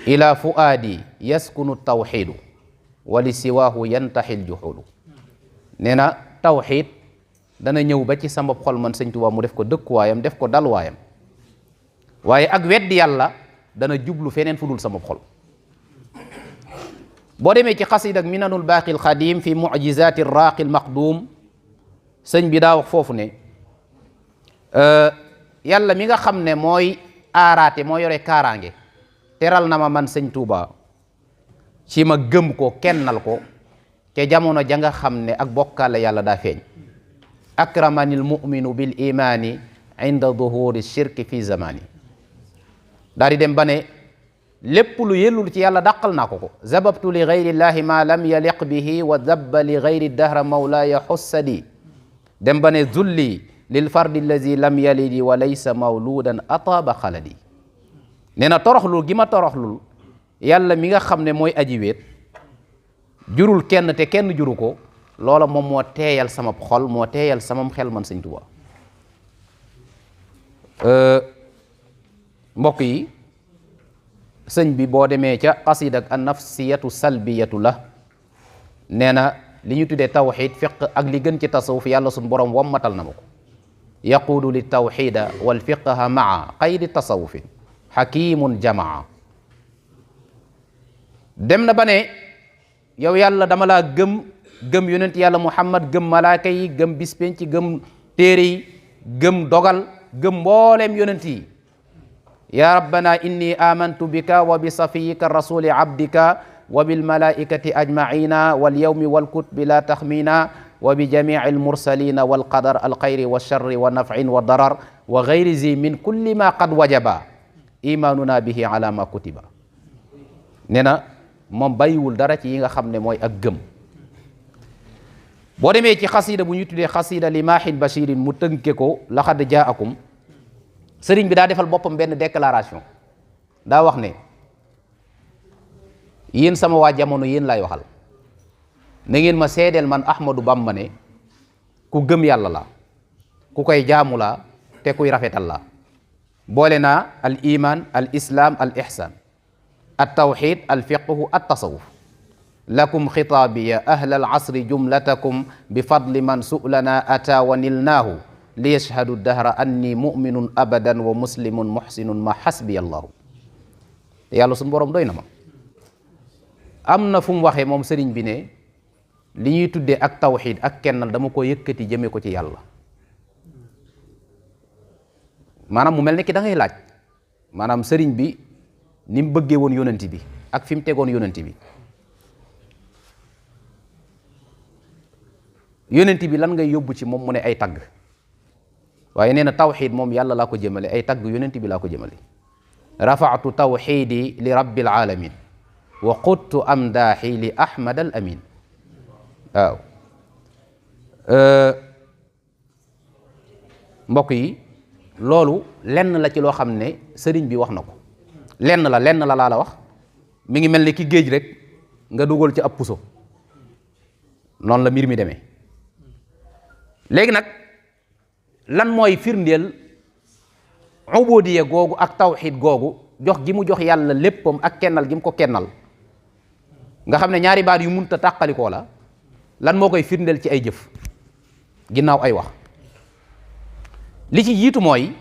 ila fuaadi yaskunu tawxiidu wali siwaahu yantaxil juxuulu. nee na tawxiid dana ñëw ba ci sama xol man sëñ Tuubaa mu def ko dëkkuwaayam def ko dalwaayam waaye ak weddi yàlla dana jublu feneen fu dul sama xol. boo demee ci xasida ak minanul baaqil xadim fi mucjizaati raaqil maqduum sëñ bi daa wax foofu ne yàlla mi nga xam ne mooy aaraate moo yore kaaraange teral na ma man sëñ Tuubaa ci ma gëm ko kennal ko te jamono ja nga xam ne ak bokkaale yàlla daa feeñ. akramanil muminu bil imaani inda duhuri shirki fi zamani. daa di dem ba ne lépp lu yellul ci yàlla dàqal naa ko ko. zababtu li gayrillahi ma lam yaliq bihi wa dabba li gayri dahra mawlaaya xussadi. dem ba ne zulli lil fardi allazi lam yalidi wa laysa mawludan ataaba xaladi. nee na toroxlul gi ma toroxlul yàlla mi nga xam ne mooy aji wéet jurul kenn te kenn juru ko loola moom moo teeyal sama xol moo teeyal samam xel man sëñ Tuubaa. mbokk yi sëñ bi boo demee ca xasida ak an nafsiyatu salbiyatu la nee na li ñu tuddee tawxid fiq ak li gën ci tasawuf yàlla suñ borom wammatal na ma ko. yaquudu li tawxida wal fiqha maa qaydi tasawufin xakimun jamaa. dem na ba ne yow yàlla dama laa gëm yonent yàlla muhammad gëm malaaka yi gëm bispenci gëm téere yi gëm dogal gëm mbooleem yonent yi. ya rabbana inni amantu bika wa bi safiyika rasuli abdika wa bil malaikati ajmaina wal yawmi wal kutbi la taxmina wa bi jamii al mursalina wal qadar al xayri wa sharri wa nafin wa darar wa gayri zi min kulli ma qad wajaba imanuna bihi ala ma kutiba. nee na moom bàyyiwul dara ci yi nga xam ne mooy ak gëm. boo demee ci xasida bu ñu tuddee xasida li maahin bashirin mu tënke ko laxad jaakum, sëriñ bi daa defal boppam benn déclaration, daa wax ne yéen sama waa jamono yéen laay waxal, na ngeen ma seedeel man Ahmadou Bamba ne ku gëm yàlla la, ku koy jaamu la, te kuy rafetal la. boole naa al iman al islam al ihsan at tawxid al fiqhu at tasawuf lakum xitaabiya ahla al asri jumlatakum bi fadli man su'lana ata wa nilnaahu li yashhadu dahra anni muminun abadan wa muslimun muhsinun ma hasbiya allahu. yàlla suñu borom doy na ma. am na fu mu waxee moom sëriñ bi ne li ñuy tuddee ak tawxid ak kennal dama ko yëkkati jëme ko ci yàlla. maanaam mu mel ne ki da ngay laaj maanaam sëriñ bi ni mu bëggee woon yonent bi ak fi mu tegoon yonent bi. yonent bi lan ngay yóbbu ci moom mu ne ay tagg, waaye nee na tawxid moom yàlla laa ko jëmale, ay tagg yonent bi laa ko jëmale. rafaatu tawxidi li rabbil alamin wa quttu amdaaxi li ahmad al amin. waaw mbokk yi loolu lenn la ci loo xam ne sëriñ bi wax na ko, lenn la laa la wax. mi ngi mel ni ki géej rek nga dugal ci ab puso, noonu la mbir mi demee. léegi nag lan mooy firndeel ubudiya googu ak tawxid googu, jox gi mu jox yàlla léppam ak kennal gi mu ko kennal, nga xam ne ñaari baat yu munta tàqalikoo la. lan moo koy firndeel ci ay jëf ginnaaw ay wax? li ci jiitu mooy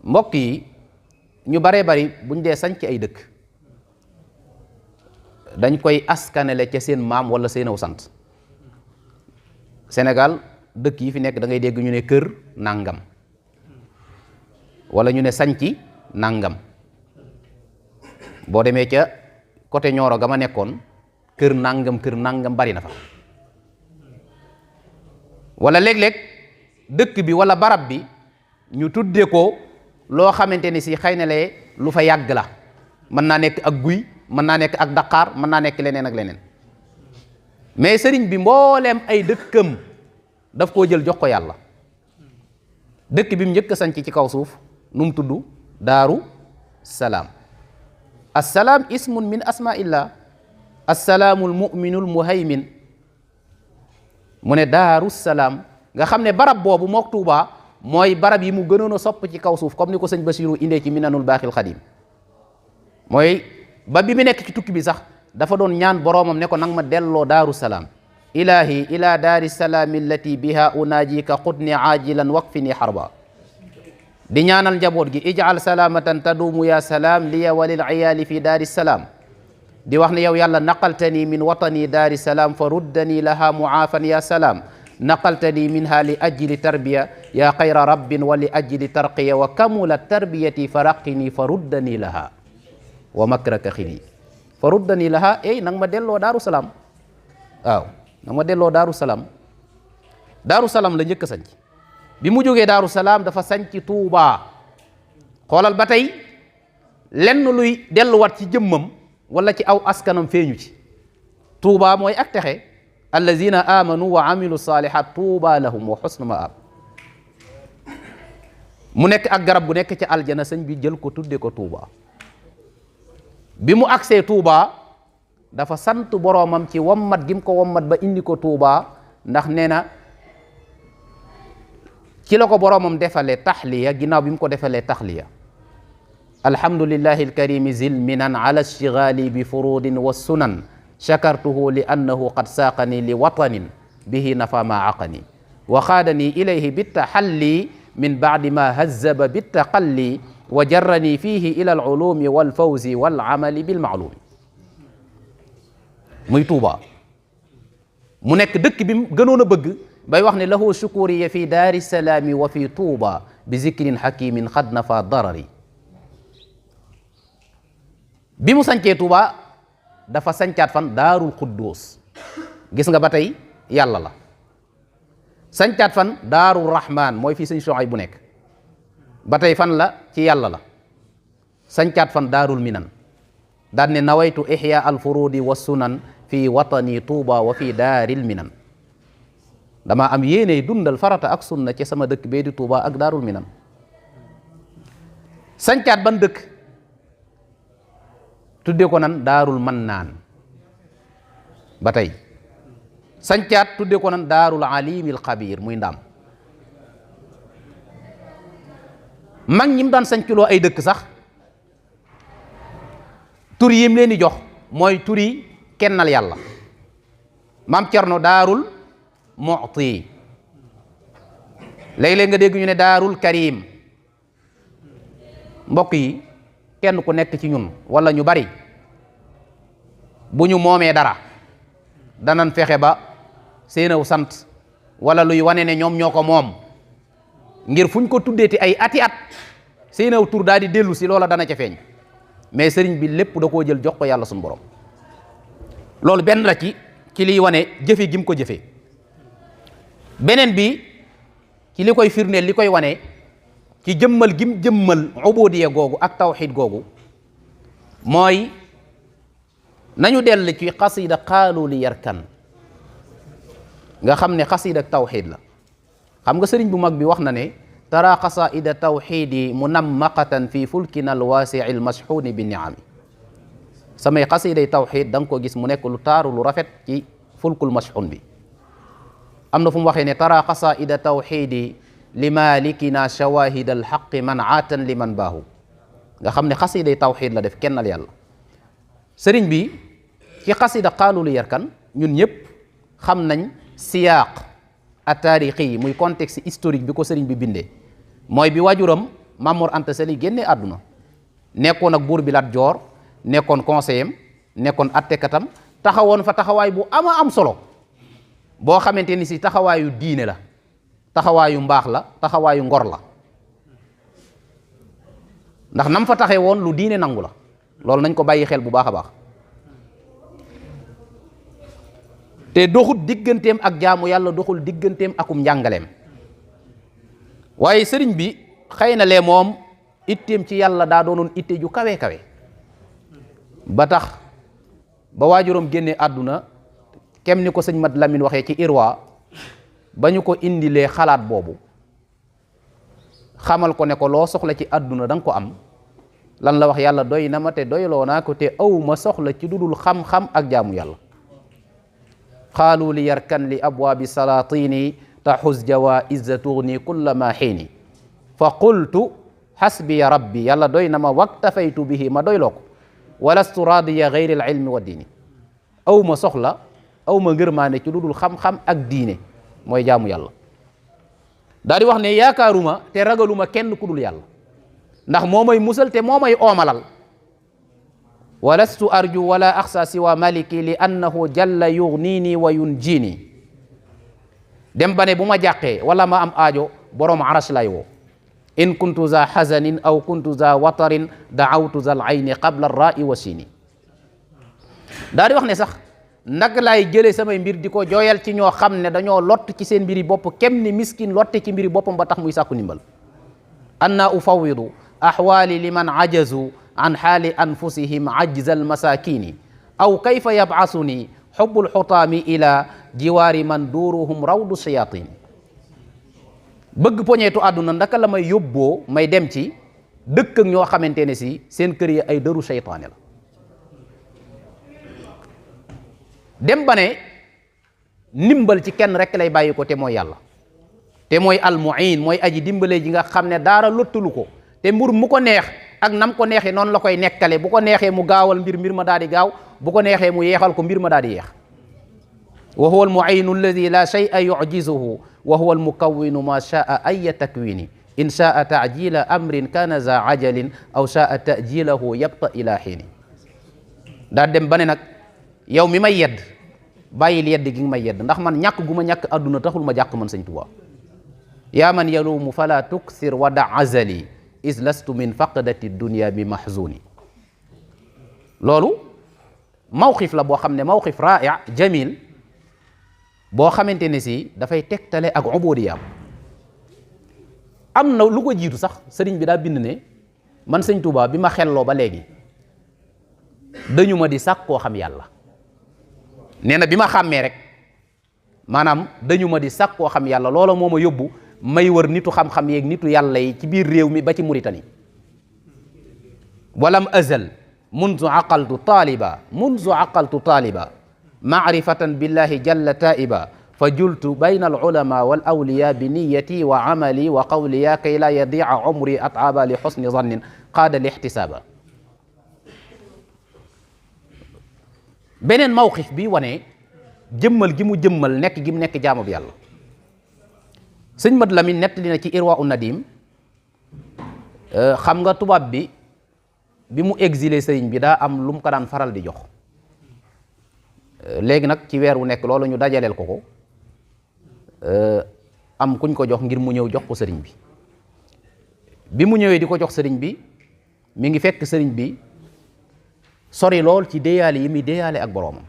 mbokk yi ñu baree bari buñ dee sañ ci ay dëkk dañ koy askanele ca seen maam wala seenaw sant. Sénégal dëkk yi fi nekk da ngay dégg ñu ne kër nangam wala ñu ne sañci nangam. boo demee ca côté Nioro ga ma nekkoon kër nangam bari na fa. wala léeg-léeg dëkk bi wala barab bi ñu tuddee ko loo xamante ni si xëy na lee lu fa yàgg la, mën naa nekk ak guy, mën naa nekk ak Dakar, mën naa nekk leneen ak leneen. mais sëriñ bi mbooleem ay dëkkam daf koo jël jox ko yàlla. dëkk bi mu njëkk a sanc ci kaw suuf nu mu tudd? Daaru Salaam. assalaam ismun min asmaillah, assalaamul muminul muhaymin. mu ne Daaru Salaam, nga xam ne barab boobu mook Tuuba mooy barab yi mu gënoon a sopp ci kaw suuf, comme ni ko sëñ Basiru indee ci minanul baaxil xadim. mooy ba bi mu nekk ci tukki bi sax dafa doon ñaan boroomam ne ko nang ma delloo Daaru Salaam. ilahi ila daari salaami allati biha unaajika qudni aajilan waqfini harba. di ñaanal njaboot gi ij'al salaamatan taduumu ya salaam liya walil iyaali fi daari salaam. di wax ne yow yàlla naqaltani min watani daari salaam fa ruddani laha muaafan ya salaam. naqaltani minha li ajli tarbiya ya xayra rabbin wa li ajli tarqiya wa kamula tarbiyati fa raqini fa ruddani laha wa makraka xini fa ruddani laha ey nang ma delloo Daaru Salaam. waaw nang ma delloo Daaru Salaam. Daaru Salaam la njëkk a sanc. bi mu jógee Daaru Salaam dafa sanc Tuubaa. xoolal ba tey lenn luy delluwaat ci jëmmam wala ci aw askanam feeñu ci. Tuubaa mooy ak texe, allazina amanu wa amilu salihat tuuba lahum wa xusnu maab. mu nekk ak garab gu nekk ci aljana, sëñ bi jël ko tudde ko Tuubaa. bi mu agsee Tuubaa dafa sant boroomam ci wommat gi mu ko wommat ba indi ko Tuubaa, ndax nee na ci la ko boroomam defalee taxliya. ginnaaw bi mu ko defalee taxliya, alhamdulillahi alkarimi zil minan ala ishtigali bi furudin wa sunan shakartuhu li annahu qad saaqani li watanin bihi nafa ma aqani wa xaadani ilayhi bittaxalli min baadi ma hazzaba bittaqalli wa jarrani fihi ila alulumi walfawzi walamali bilmaalumi. muy Tuuba mu nekk dëkk bi mu gënoon a bëgg bay wax ne lahu shukuriya fi daari salaami wa fi Tuuba bi zikrin hakimin xad nafa darari. bi mu sancee Tuuba dafa sancaat fan Daarul Xuddoos, gis nga ba tey yàlla la. sancaat fan Daarul Rahmaan, mooy fii sëñ Suhaybu bu nekk, ba tey fan la? ci yàlla la. sancaat fan Daarul Minan, daan ne nawaytu ihya al furudi wa sunan fi watani Tuuba wa fi daaril minan. dama am yéene dundal farata ak sunna ci sama dëkk bee di Touba ak Daarul Minan sancaat ban dëkk tudde ko nan Daarul Mannaan ba tey sancaat tudde ko nan Daarul Alimil Xabiir muy Ndaam mag ñi mu daan sancloo ay dëkk sax tur yim leen di jox mooy turi kennal yàlla maam Cerno Daarul Mu'ti léeg-léeg nga dégg ñu ne Daarul Karim mbokk yi kenn ku nekk ci ñun wala ñu bari bu ñu moomee dara danan fexe ba seenaw sant wala luy wane ne ñoom ñoo ko moom ngir fuñ ko tuddeeti ay ati at seenaw tur daal di dellu si loola dana ca feeñ mais sëriñ bi lépp da koo jël jox ko yàlla suñu borom loolu benn la ci liy wane jëfe gim ko jëfe beneen bi ci li koy firndeel li koy wane ci jëmmal gim jëmmal ubudiya googu ak tawxid googu mooy nañu dell ci xasida qaalu li yarkan nga xam ne xasida tawxid la xam nga sëriñ bu mag bi wax na ne tara qasaida tawxidi munammaqatan fi fulkina alwaasii almashxuuni bi niami samay xasiday tawxid da nga ko gis mu nekk lu taaru lu rafet ci fulkul mashxuun bi am na fu mu waxee ne tara qasaida tawxidi li malikina shawahid alxaqi manaatan li man baahu nga xam ne xasiday tawxid la def kennal yàlla sëriñ bi ci xasida qaalu li yarkan ñun ñëpp xam nañ siyaaq a taarixi yi muy contexte historique bi ko sëriñ bi bindee mooy bi waajuram Mamour Anta Sali génnee àdduna nekkoon ak buur bi Lat Joor nekkoon conseiller am nekkoon attekatam taxawoon fa taxawaay bu ama am solo boo xamante ni si taxawaayu diine la taxawaayu mbaax la taxawaayu ngor la ndax nam fa taxee woon lu diine nangu la loolu nañ ko bàyyi xel bu baax a baax te doxul digganteem ak jaamu yàlla doxul digganteem akum njàngaleem waaye sëriñ bi xëy na lee moom itteem ci yàlla daa doonoon itte ju kawe kawe ba tax ba waajuram génnee àdduna kem ni ko sëñ Mat Lamin waxee ci Irwa ba ñu ko indilee xalaat boobu xamal ko ne ko loo soxla ci àdduna da nga ko am lan la wax yàlla doy na ma te doyloo naa ko te aw ma soxla ci dudul xam-xam ak jaamu yàlla qaalu li yarkan li abwaabi salaatini taxus jawaiza tugni kulla ma xiini fa qultu xasbiya rabbi yàlla doy na ma waktafaytu bihi ma doyloo ko walastu raadiya gayri al ilmi wa diini aw ma soxla aw ma ngërmaane ci dudul xam-xam ak diine mooy jaamu yàlla daal di wax ne yaakaaruma te ragaluma kenn ku dul yàlla ndax moo may musal te moo may oomalal walastu arju wala axsa siwa maliki li annahu jalla yugnini wa yunjini dem ba ne bu ma jàqee wala ma am aajo borom arash lay woo in kuntu za xazanin aw kuntu za watarin daawtu zal ayni qabla rai wa sini daal di wax ne sax nag laay jëlee samay mbir di ko jooyal ci ñoo xam ne dañoo lott ci seen mbiri bopp kem ni miskin lotte ci mbiri boppam ba tax muy sàkku ndimbal anna ufawidu axwaali liman ajazu an xaali anfusihim ajza almasakini aw kayfa yabcasuni xubu lxutaami ila jiwaari man duuruhum rawdu shayatin bëgg poñeetu àdduna ndaka la may yóbboo may dem ci dëkk ak ñoo xamante ne si seen kër yi ay dëru seytaane la dem ba ne ndimbal ci kenn rek lay bàyyi ko te mooy yàlla te mooy almuin mooy aji dimbale ji nga xam ne daara lottalu ko te mbir mu ko neex ak nam ko neexee noonu la koy nekkale bu ko neexee mu gaawal mbir ma daal di gaaw bu ko neexee mu yeexal ko mbir ma daal di yeex wa huwa almuinu alladi la shay'a yujizuhu wa huwa almukawinu ma shaa aya takwini in shaa taajila amrin kana za ajalin aw shaa tajilahu yabta ila xiini daa dem ba ne nag yow mi may yedd bàyyil yedd gi nga may yedd ndax man ñàkk gu ma ñàkk àdduna taxul ma jàq man sëñ Tuubaa yaa man yaluumu fala tuksir wa da azali is lastu min faqdati dunia bi mahzuni loolu mawqif la boo xam ne mawqif ra'i jamil boo xamante ne si dafay tegtale ak ubudiyaam am na lu ko jiitu sax sëriñ bi daa bind ne man sëñ Tuubaa bi ma xelloo ba léegi dañu ma di sàkk koo xam yàlla nee na bi ma xàmmee rek maanaam dañu ma di sàkk koo xam yàlla loola moo ma yóbbu may wër nitu xam-xam yeeg nitu yàlla yi ci biir réew mi ba ci Mauritanie walam azal munzu aqaltu taaliba maarifatan billahi jalla taiba fa jultu bayna al ulama wal awliya bi niyati wa amali wa qawliya kay la yadia umri ataba li xusni zannin qaada li ixtisaaba. beneen mawqif bi wane jëmmal gi mu jëmmal nekk gi mu nekk jaamub yàlla sëñ Mat Lamin nettali na ci Irwa u Nadim xam nga tubaab bi mu exilé sëriñ bi daa am lu mu ko daan faral di jox léegi nag ci weer wu nekk loolu ñu dajaleel ko am kuñ ko jox ngir mu ñëw jox ko sëriñ bi mu ñëwee di ko jox sëriñ bi mi ngi fekk sëriñ bi sori lool ci déyaale yi muy déyaale ak boroomam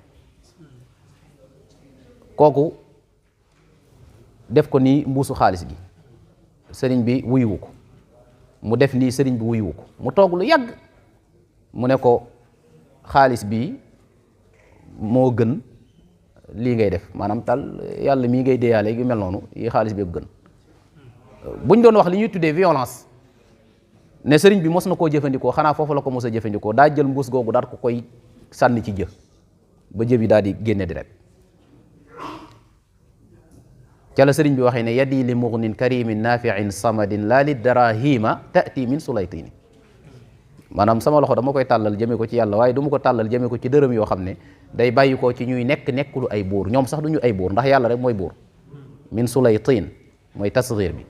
kooku def ko nii mbuusu xaalis gi sëriñ bi wuyuwu ko mu def nii sëriñ bi wuyuwu ko mu toog lu yàgg mu ne ko xaalis bi moo gën lii ngay def maanaam tal yàlla mii ngay déyaale yu mel noonu yi xaalis bi gën buñ doon wax li ñuy tuddee violence ne sëriñ bi mos na koo jëfandikoo xanaa foofu la ko mos a jëfandikoo daa jël mbuus googu daal ko koy sànni ci jë ba jë bi daal di génne direct ca la sëriñ bi waxee ne yadi li mugnin karimin nafiin samadin la li darahima tati min sulaytini maanaam sama loxo dama koy tàllal jëme ko ci yàlla waaye du ma ko tàllal jëme ko ci dërëm yoo xam ne day bàyyi ko ci ñuy nekkulu ay buur ñoom sax duñu ay buur ndax yàlla rek mooy buur min sulaytin mooy tasghir bi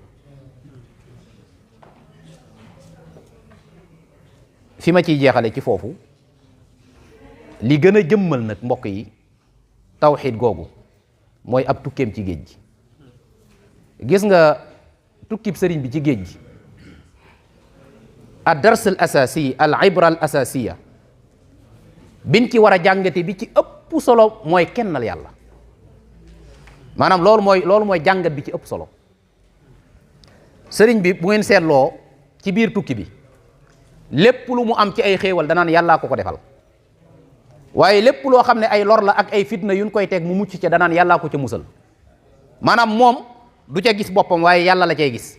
fi ma ciy jeexale ci foofu li gën a jëmmal nag mbokk yi tawxiid googu mooy ab tukkeem ci géej gi gis nga tukkib sëriñ bi ci géej gi ad dars al asasi al ibra al asasiya biñ ci war a jàngate bi ci ëpp solo mooy kennal yàlla maanaam loolu mooy jàngat bi ci ëpp solo sëriñ bi bu ngeen seetloo ci biir tukki bi lépp lu mu am ci ay xéewal danaan yàllaa ko defal waaye lépp loo xam ne ay lor la ak ay fitna yuñ koy teg mu mucc ca danaan yàllaa ko ca musal maanaam moom du ca gis boppam waaye yàlla la cay gis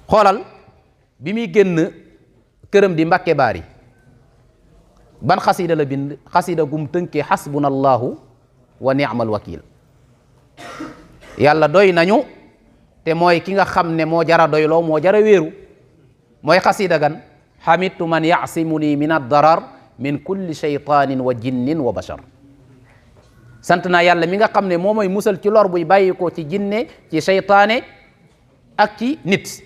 xoolal bi muy génn këram di Mbàkke Baari ban xasida la bind xasida gum tënkee xasbunallahu wa ni'mal wakil yàlla doy nañu te mooy ki nga xam ne moo jara doyloo moo jara wéeru mooy xasida gan xamidtu man yaasimuni min ad-darar min kulli shaytanin wa jinnin wa bashar sant naa yàlla mi nga xam ne moo mooy musal ci lor buy bàyyi ko ci jinne ci shaytaane ak ci nit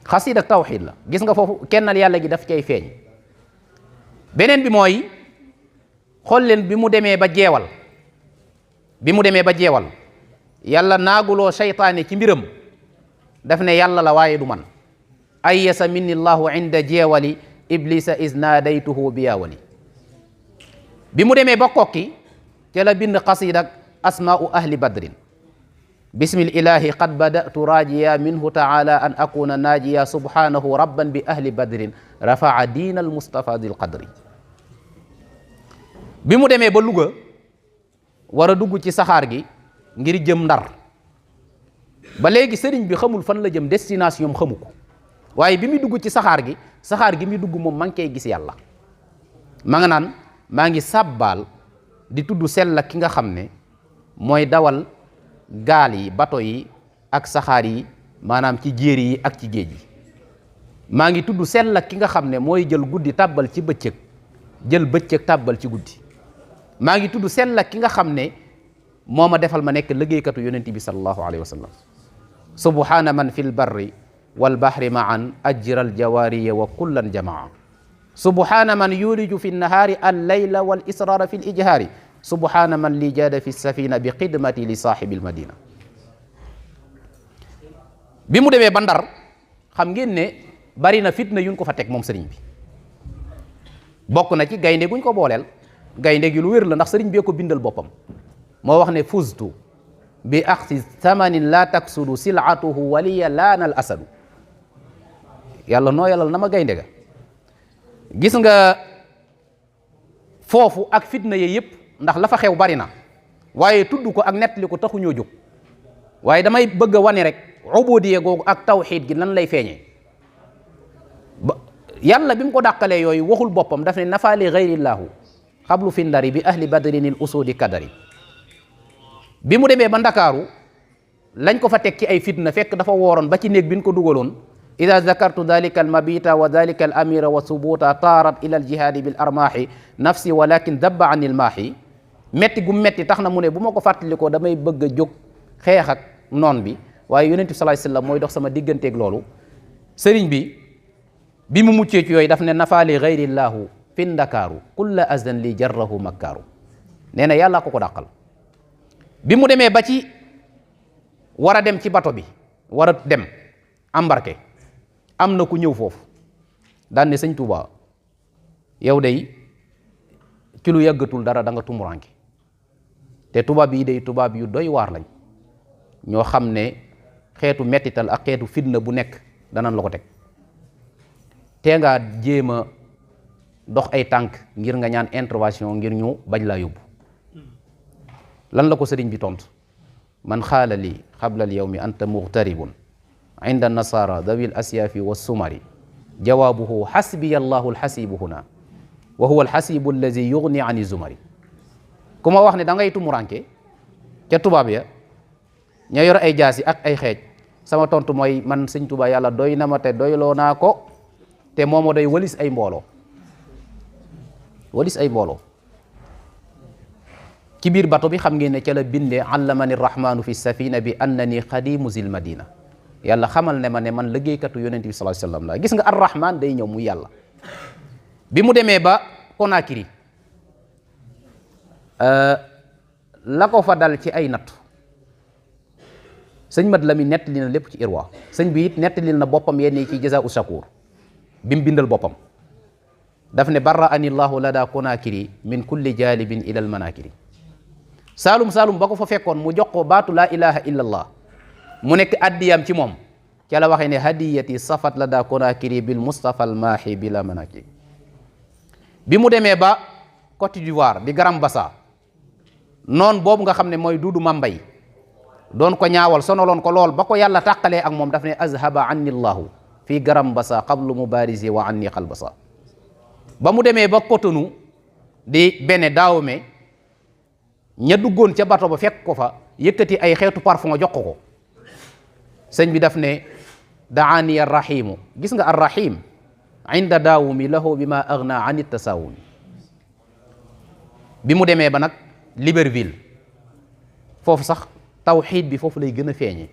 xasida tawxiid la gis nga foofu kennal yàlla gi daf cay feeñ beneen bi mooy xool leen bi mu demee ba jeewal yàlla naaguloo shaytaane ci mbiram daf ne yàlla la waaye du man ayyasa minni llahu inda jeewali iblisa is naadaytuhu biyawali bi mu demee ba kokki ca la bind xasidak asmaa'u ahli badrin bismil ilahi qad badatu rajiya minhu taala an akuna najiya subhanahu rabban bi ahli badrin rafaa diina al mustafa dil qadri bi mu demee ba Louga war a dugg ci saxaar gi ngir jëm Ndar ba léegi sëriñ bi xamul fan la jëm destination xamu ko waaye bi muy dugg ci saxaar gi muy dugg moom ma ngi koy gis yàlla ma nga naan maa ngi sàbbaal di tudd sell ki nga xam ne mooy dawal gaal yi bato yi ak saxaar yi maanaam ci jéeri yi ak ci géej yi maa ngi tudd sell ki nga xam ne mooy jël guddi tàbbal ci bëccëg jël bëccëg tàbbal ci guddi maa ngi tudd sell ki nga xam ne moo ma defal ma nekk liggéeykatu yonent bi sallallahu alayhi wa sallam subhaana man fil barri wal bahri maan ajral jawaariya wa kullan jamaa subhaana man yuliju fi nnahaari al layla wal israara fi l ijhaari subhaana man li jaada fi safina bi xidmati li saaxibil madina bi mu demee ba Ndar xam ngeen ne bari na fitna yuñ ko fa teg moom sëriñ bi bokk na ci gaynde guñ ko booleel gaynde gi lu wér la ndax sëriñ bee ko bindal boppam moo wax ne fuztu bi axsi thamanin la taksudu silatuhu waliya laanal asadu yàlla noo yàllal na ma gaynde ga gis nga foofu ak fitna ye yëpp ndax la fa xew bari na waaye tudd ko ak nettali ko taxu ñoo jóg waaye damay bëgg a wane rek ubudiya googu ak tawxiid gi lan lay feeñee ba yàlla bi mu ko dàqalee yooyu waxul boppam daf ne nafaali gayrillaahu xablu fi ndari bi ahli badrinil usudi kadari bi mu demee ba ndakaaru lañ ko fa teg ci ay fitna fekk dafa wooroon ba ci néeg bi ñu ko dugaloon ida zakartu dalika al mabita wa dalika al amira wa subuta taarat ila al jihaadi bil armaahi nafsi walakin dabba an il maahi metti gu metti tax na mu ne bu ma ko fàttalikoo damay bëgg a jóg xeex ak noon bi waaye yonent bi sallallahu alayhi wasallam mooy dox sama digganteeg loolu sëriñ bi mu muccee ci yooyu daf ne nafaali gayrillaahu fi ndakaaru kulla azdan li jarrahu makkaaru nee na yàlla ko dàqal bi mu demee ba ci war a dem ci bato bi war a dem embarqué am na ku ñëw foofu daan ne sëñ Touba yow day ci lu yàggatul dara da nga tumuranke te tubaab yi day tubaab yu doy waar lañ ñoo xam ne xeetu mettital ak xeetu fitna bu nekk danañ la ko teg tee nga jéem a dox ay tànk ngir nga ñaan intervention ngir ñu bañ laa yóbbu lan la ko sëriñ bi tontu man xaala li xabla al yawmi anta mughtaribun inda nasara dawil asyafi wa sumari jawaabuhu xasbiya allahu alxasibu huna wa huwa alxasibu allazi yugni ani zumari ku ma wax ne da ngay tumuranke ca tubaab ya ña yor ay jaasi ak ay xeej sama tontu mooy man sëñ Tuubaa yàlla doy na ma te doyloo naa ko te moomo doy walis ay mbooloo ci biir bato bi xam ngeen ne ca la bindee allamani rahmanu fi safina bi annani xadimu zil madina yàlla xamal ne ma ne man liggéeykatu yonent bi sallallahu alayhi wasallam la gis nga arrahman day ñëw mu yàlla bi mu demee ba Conakry la ko fa dal ci ay natt sëñ Mat Lamin nettali na lépp ci irwa sëñ bi it nettali na boppam yenn ci Jazaa'u Shakuur bi mu bindal boppam daf ne barra anillahu lada Conakry min kulli jalibin ila al manakiri saalum ba ko fa fekkoon mu jox ko baatu laa ilaha illa allah mu nekk addiyam ci moom ca la waxee ne hadiyati safat lada Conakry bil mustafa al maahi bila manakiri bi mu demee ba Côte d'Ivoire di Grand-Bassam noon boobu nga xam ne mooy Duudu Mambay doon ko ñaawal sonaloon ko lool ba ko yàlla tàqalee ak moom daf ne azhaba anni llahu fii Grand-Bassam qablu mubarisi wa anni xalbasa ba mu demee ba Cotonou di Bénin Dahomey ña duggoon ca bato ba fekk ko fa yëkkati ay xeetu parfum jox ko sëñ bi daf ne daani arrahimu gis nga arrahim inda daawumi lahu bi ma agna an tasawumi bi mu demee ba nag Libreville foofu sax tawxiid bi foofu lay gën a feeñe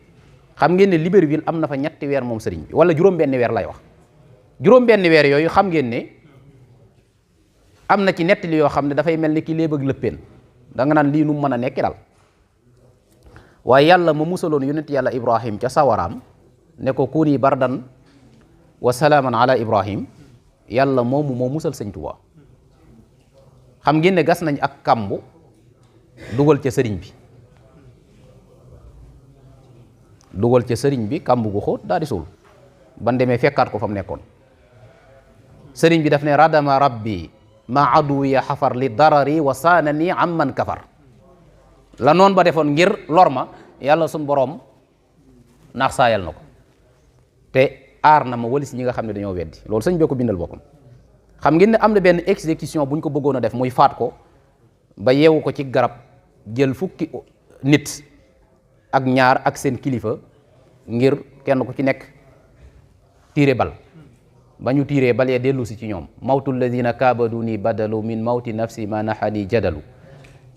xam ngeen ne Libreville am na fa ñetti weer moom sëriñ bi wala juróom-benni weer lay wax juróom-benni weer yooyu xam ngeen ne am na ci nettali yoo xam ne dafay mel ni ki léeb ak lëppeen da nga naan lii nu mën a nekki dal waaye yàlla ma musaloon yonent yàlla Ibrahim ca sawaraam ne ko kuni bardan wa salaaman ala Ibrahim yàlla moomu moo musal sëñ Tuubaa xam ngeen ne gas nañ ak kambu dugal ca sëriñ bi kambu gu xóot daal di suul ban demee fekkaat ko fa mu nekkoon sëriñ bi daf ne radama rabbi ma aduwiya xafar li darari wa saanani amman kafar la noon ba defoon ngir lor ma yàlla suñ boroom naax saayal na ko te aar na ma walis ñi nga xam ne dañoo weddi loolu sëñ bee ko bindal boppam xam ngeen ne am na benn exécution bu ñu ko bëggoon a def muy faat ko ba yeewu ko ci garab jël fukki nit ak ñaar ak seen kilifa ngir kenn ku ci nekk tiire bal ba ñu tiiree bal ya dellu si ci ñoom mawtu alladina kaabadu ni badalu min mawti nafsi ma naxani jadalu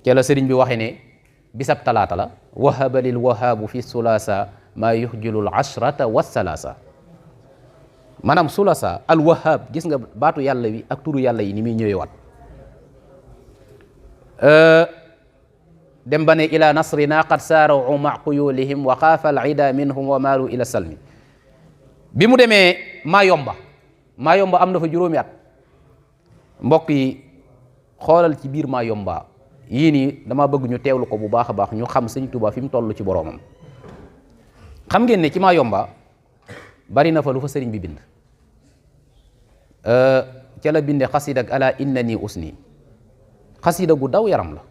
ca la sëriñ bi waxe ne bisab talaata la wahaba lil wahaabu fi sulasa maa yuxjilul ashrata wa salasa maanaam sulasa al wahab gis nga baatu yàlla wi ak turu yàlla yi ni muy ñëwewaat dem ba ne ila nasrina qad saarau ma quyulihim wa xaafa al ida minhum wa maalu ila salmi bi mu demee Mayomba am na fa juróomi at mbokk yi xoolal ci biir Mayomba yii nii dama bëgg ñu teewlu ko bu baax a baax ñu xam sëñ Tuubaa fi mu toll ci boroomam xam ngeen ne ci Mayomba bari na fa lu fa sëriñ bi bind ca la binde xasida ak ala innani usni xasida gu daw yaram la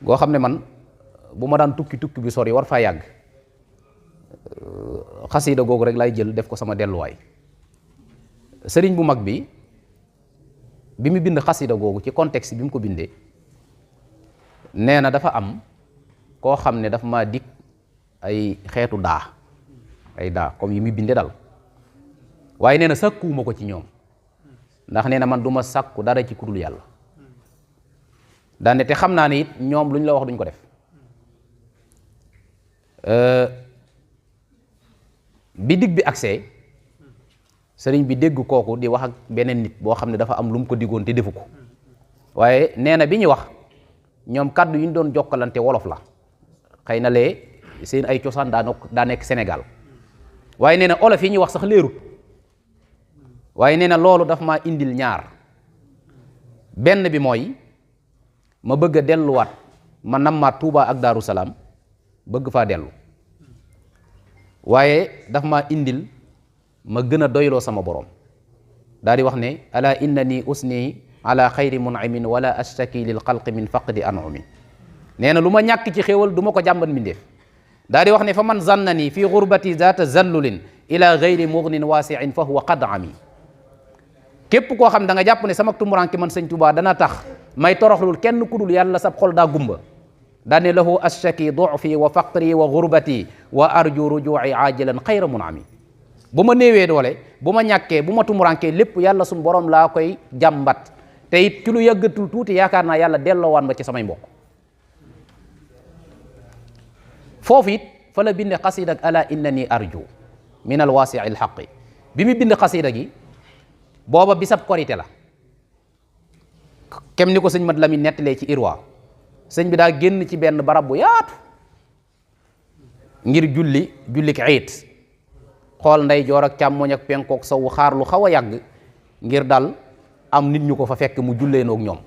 goo xam ne man bu ma daan tukki bi sori war faa yàgg xasida googu rek lay jël def ko sama delluwaay. sëriñ bu mag bi mu bind xasida googu ci contexte bi mu ko bindee nee na dafa am koo xam ne dafa maa dig ay xeetu daa comme yi muy binde dal waaye nee na sàkkuwuma ko ci ñoom ndax nee na man du ma sàkku dara ci kudul yàlla daane te xam naa ne it ñoom lu ñu la wax duñ ko def bi dig bi agsee sëriñ bi dégg kooku di wax ak beneen nit boo xam ne dafa am lu mu ko diggoon te defu ko waaye nee na bi ñu wax ñoom kàddu yu ñu doon jokkalante wolof la xëy na lee seen ay cosaan daa nekk Sénégal waaye nee na olof yi ñuy wax sax leerut waaye nee na loolu dafa maa indil ñaar benn bi mooy ma bëgg a delluwaat ma nammaat Tuuba ak Daaru Salaam bëgg faa dellu waaye dafa maa indil ma gën a doyloo sama borom daal di wax ne ala innani usni ala xayri mun'imin wala ashtaki lil xalqi min faqdi an'umi nee na lu ma ñàkk ci xéewal du ma ko jàmbat mbindeef daal di wax ne fa man zannani fi gurbati zata zallulin ila gayri mugnin waasiin fa huwa qad ami képp koo xam da nga jàpp ne sama tumuranke man sëñ Tuubaa dana tax may toroxlul kenn ku dul yàlla sab xol daa gumba daane lahu ashaki du'fi wa faqri wa gurbati wa arju ruju'i ajilan xayra mun'ami bu ma néewee doole bu ma ñàkkee bu ma tumurankee lépp yàlla suñu borom laa koy jàmbat te it ci lu yàggatul tuuti yaakaar naa yàlla delloowaan ma ci samay mbokk foofu it fa la binde xasida ak ala innani arju min al waasi al xaqi bi mu bind xasida gi booba bisab korite la kem ni ko sëñ Mat Lamin nettalee ci Irwa sëñ bi daa génn ci benn barab bu yaatu ngir jullik iit xool nday joor ak càmmoñ ak penkook sowu xaar lu xaw a yàgg ngir dal am nit ñu ko fa fekk mu jullee noog ñoom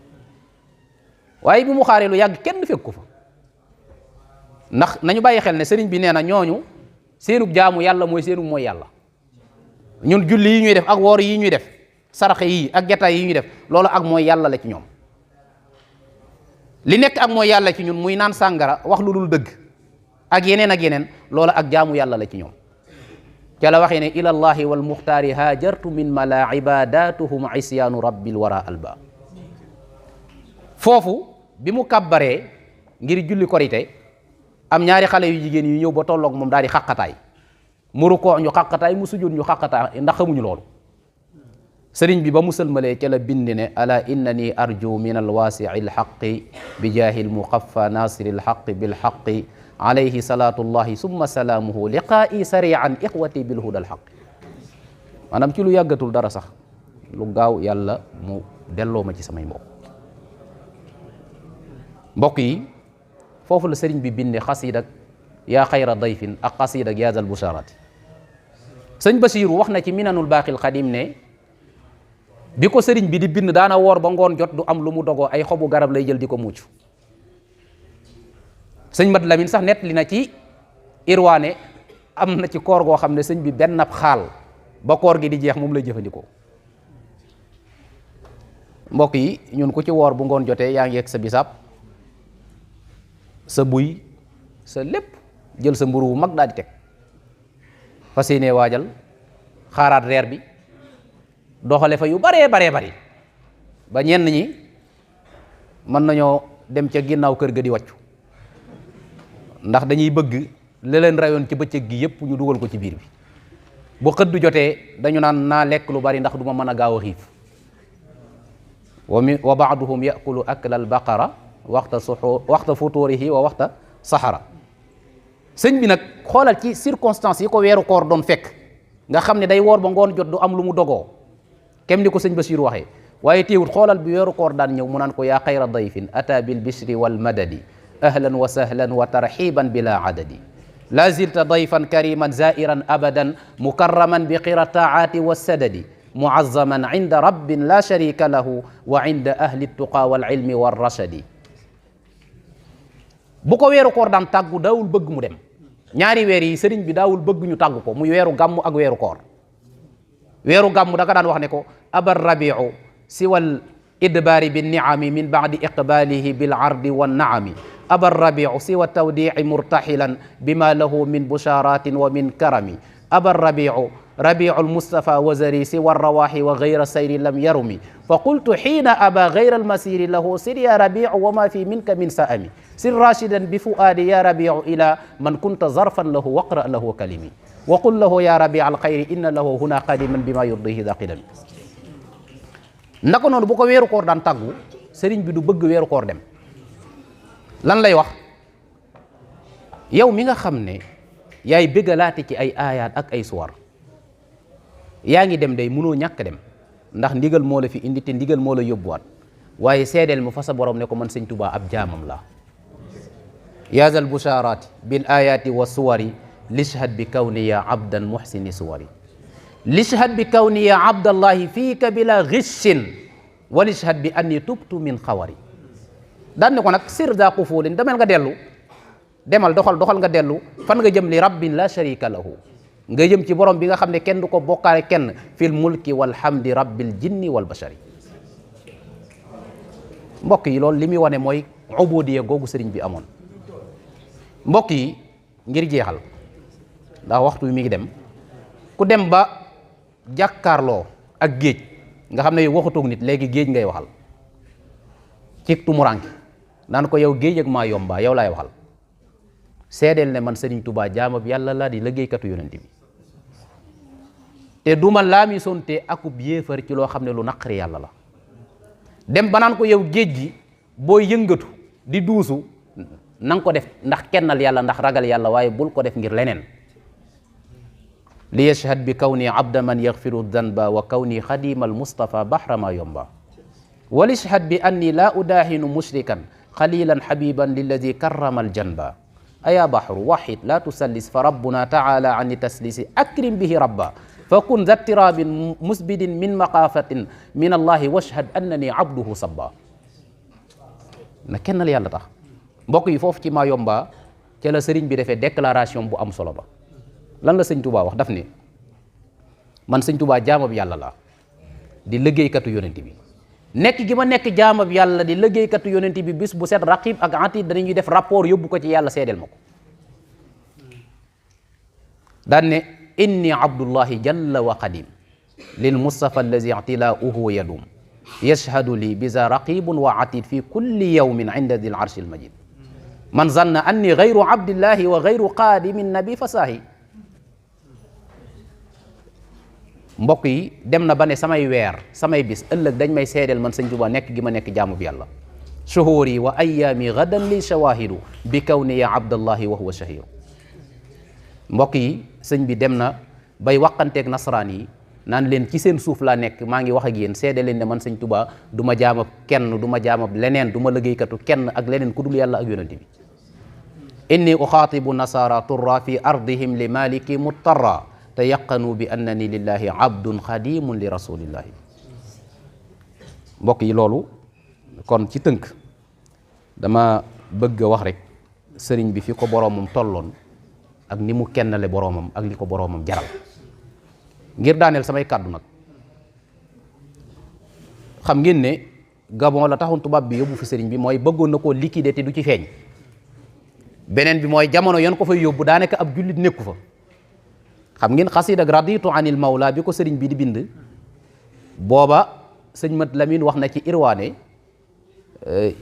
waaye bi mu xaaree lu yàgg kenn fekk ko fa ndax nañu bàyyi xel ne sëriñ bi nee na ñooñu seenub jaamu yàlla mooy seenub mooy yàlla ñun julli yi ñuy def ak woor yi ñuy def saraxe yi ak jataay yi ñuy def loolu ak mooy yàlla la ci ñoom li nekk ak mooy yàlla ci ñun muy naan sàngara wax lu dul dëgg ak yeneen loolu ak jaamu yàlla la ci ñoom ca la waxee ne ila llahi wal muxtaari haajartu min mala ibadatuhum isyaanu rabbil wara alba foofu bi mu kàbbaree ngir julli korite am ñaari xale yu jigéen yu ñëw ba tolloog moom daal di xaqataay mu rukoo ñu xaqataay mu sujud ñu xaqataay ndax xamuñu loolu sëriñ bi ba mu sëlmalee ca la bind ne ala innani arju min alwaasii alxaqi bi jaahi almuqaffa nasiri alxaqi bilxaqi alayhi salatullahi summa salaamuhu liqaa'i sarian ixwati bilhuda alxaqi maanaam ci lu yàggatul dara sax lu gaaw yàlla mu delloo ma ci samay mbokk yi foofu la sëriñ bi binde xasiidak yaa xayra dayfin ak xasiidak yaa zal busharati sëñ Basiiru wax na ci minanul baaqil xadim ne bi ko sëriñ bi di bind daana woor ba ngoon jot du am lu mu dogoo ay xobu garab lay jël di ko mucc sëñ Mat Lamin sax nett li na ci irwaane am na ci koor goo xam ne sëñ bi benn ab xaal ba koor gi di jeex moom lay jëfandikoo mbokk yi ñun ku ci woor bu ngoon jotee yaa ngi ak sa bisaab sa buy sa lépp jël sa mburu bu mag daal di teg fas yéenee waajal xaaraat reer bi doxale fa yu baree bari ba ñenn ñi mën nañoo dem ca ginnaaw kër ga di wàccu ndax dañuy bëgg li leen rayoon ci bëccëg gi yépp ñu dugal ko ci biir bi bu xëdd jotee dañu naan naa lekk lu bari ndax du ma mën a gaaw a xiif wa baaduhum yakulu akla al baqara waxta futurihi wa waxta saxara sëñ bi nag xoolal ci circonstances yi ko weeru koor doon fekk nga xam ne day woor ba ngoon jot du am lu mu dogoo kem ni ko sëñ Basiiru waxee waaye téewut xoolal bi weeru koor daan ñëw mu naan ko yaa xayra dayfin ata bil bishri wal madadi ahlan wa sahlan wa tarxiban bila adadi la zilta dayfan kariman zairan abadan mukarraman bi qira taati wassadadi muazzaman inda rabbin la sharika lahu wa inda ahli tuqa wal ilmi war rashadi bu ko weeru koor daan tàggu daawul bëgg mu dem ñaari weer yi sëriñ bi daawul bëgg ñu tàggu ko muy weeru gàmm ak weeru koor weeru gàmm da ka daan wax ne ko abar rabiu siwal idbaari binniami min baadi iqbaalihi bilardi wannaami aba rabiu siwa tawdici murtaxilan bima lahu min busharatin wa min karami aba rabiu rabiu almustafa wazari siwa rawaxi wa gayra sayri lam yarumi fa qultu xiina aba gayra almasiri lahu sir ya rabiu wa ma fi minka min saami sir rashidan bi fuaadi ya rabiu ila man kunta zarfan lahu waqra lahu kalimi wa qul lahu ya rabi alxayri inna lahu huna qadiman bima yurdihi da qidami naka noonu bu ko weeru koor daan tàggu sëriñ bi du bëgg weeru koor dem lan lay wax yow mi nga xam ne yaay bëggalaate ci ay aayaat ak ay suwar yaa ngi dem day mënoo ñàkk dem ndax ndigal moo la fi indi te ndigal moo la yóbbuwaat waaye seedeel mu fa sa borom ne ko man sëñ Tuubaa ab jaamam la yaazal bushaaraati bil aayaati wa suwari lishhad bi kawniya abdan muhsini suwari lishhad bi kawniya abdallahi fiika bila ghishin wa lishhad bi anni tubtu min xawari daan ne ko nag sir daa qufuulin demel nga dellu demal doxal nga dellu fan nga jëm li rabbin la sharika lahu nga jëm ci borom bi nga xam ne kenn du ko bokkaale kenn fil mulki walhamdi rabbil jinni wal bashari mbokk yi loolu li muy wane mooy ubudiya googu sëriñ bi amoon mbokk yi ngir jeexal ndax waxtu wi mi ngi dem ku dem ba jàkkaarloo ak géej nga xam ne yow waxatoog nit léegi géej ngay waxal ci tumuranke naan ko yow géej ak maa yomba yow laay waxal seedeel ne man Sëriñ Tuubaa jaamab yàlla laa di liggéeykatu yonent bi te duma laami sonte akub yéefar ci loo xam ne lu naqari yàlla la dem ba naan ko yow géej gi boo yëngatu di duusu nanga ko def ndax kennal yàlla ndax ragal yàlla waaye bul ko def ngir leneen li yashhad bi kawni abda man yaghfiru danba wa kawni xadima al mustafa bahra ma yomba wa lishhad bi anni la udahinu mushrikan xalilan habiban lilladi karrama al janba aya bahru wahid la tusallis fa rabbuna taala ani taslisi akrim bihi rabba fa kun dha tirabin musbidin min maqafatin min allahi washhad annani abduhu sabba na kennal yàlla tax mbokk yi foofu ci maa yomba ca la sëriñ bi defee déclaration bu am solo ba lan la sëñ Touba wax daf ne man sëñ Touba jaamab yàlla la di liggéeykatu yonent bi nekk gi ma nekk jaamab yàlla di liggéeykatu yonent bi bis bu set raqib ak atid danañuy def rapport yóbbu ko ci yàlla seedeel ma ko daan ne inni abdullahi jalla wa qadim lil mustafa allazi i'tilauhu yadum yashhadu li biza raqibun wa atid fi kulli yawmin inda dil arshil majid man zanna anni gayru abdillahi wa gayru qadimin nabi fasahi mbokk yi dem na ba ne samay weer samay bis ëllëg dañ may seedeel man sëñ Tuubaa nekk gi ma nekk jaamu bi yàlla shuhuri wa ayyaami gadan li shawahidu bi kawni ya abdallahi wa huwa shahiru mbokk yi sëñ bi dem na bay waqanteeg nasaraan yi naan leen ci seen suuf laa nekk maa ngi wax ak yéen seede leen ne man sëñ Tuubaa du ma jaamab kenn du ma jaamab leneen du ma liggéeykatu kenn ak leneen ku dul yàlla ak yonent bi inni uxaatibu nasara turra fi ardihim li maliki muttarra te yaqanu bi annani lillahi abdun xadimun li rasulillahi mbokk yi loolu kon ci tënk dama bëgg a wax rek sëriñ bi fi ko boroomam tolloon ak ni mu kennale boroomam ak li ko boroomam jaral ngir daaneel samay kàddu nag xam ngeen ne Gabon la taxoon tubaab bi yóbbu fi sëriñ bi mooy bëggoon na koo liquider te du ci feeñ beneen bi mooy jamono yoon ko fay yóbbu daanaka ab jullit nekku fa xam ngeen xasida ak raditu anil mawla bi ko sëriñ bi di bind booba sëñ Mat Lamin wax na ci irwaane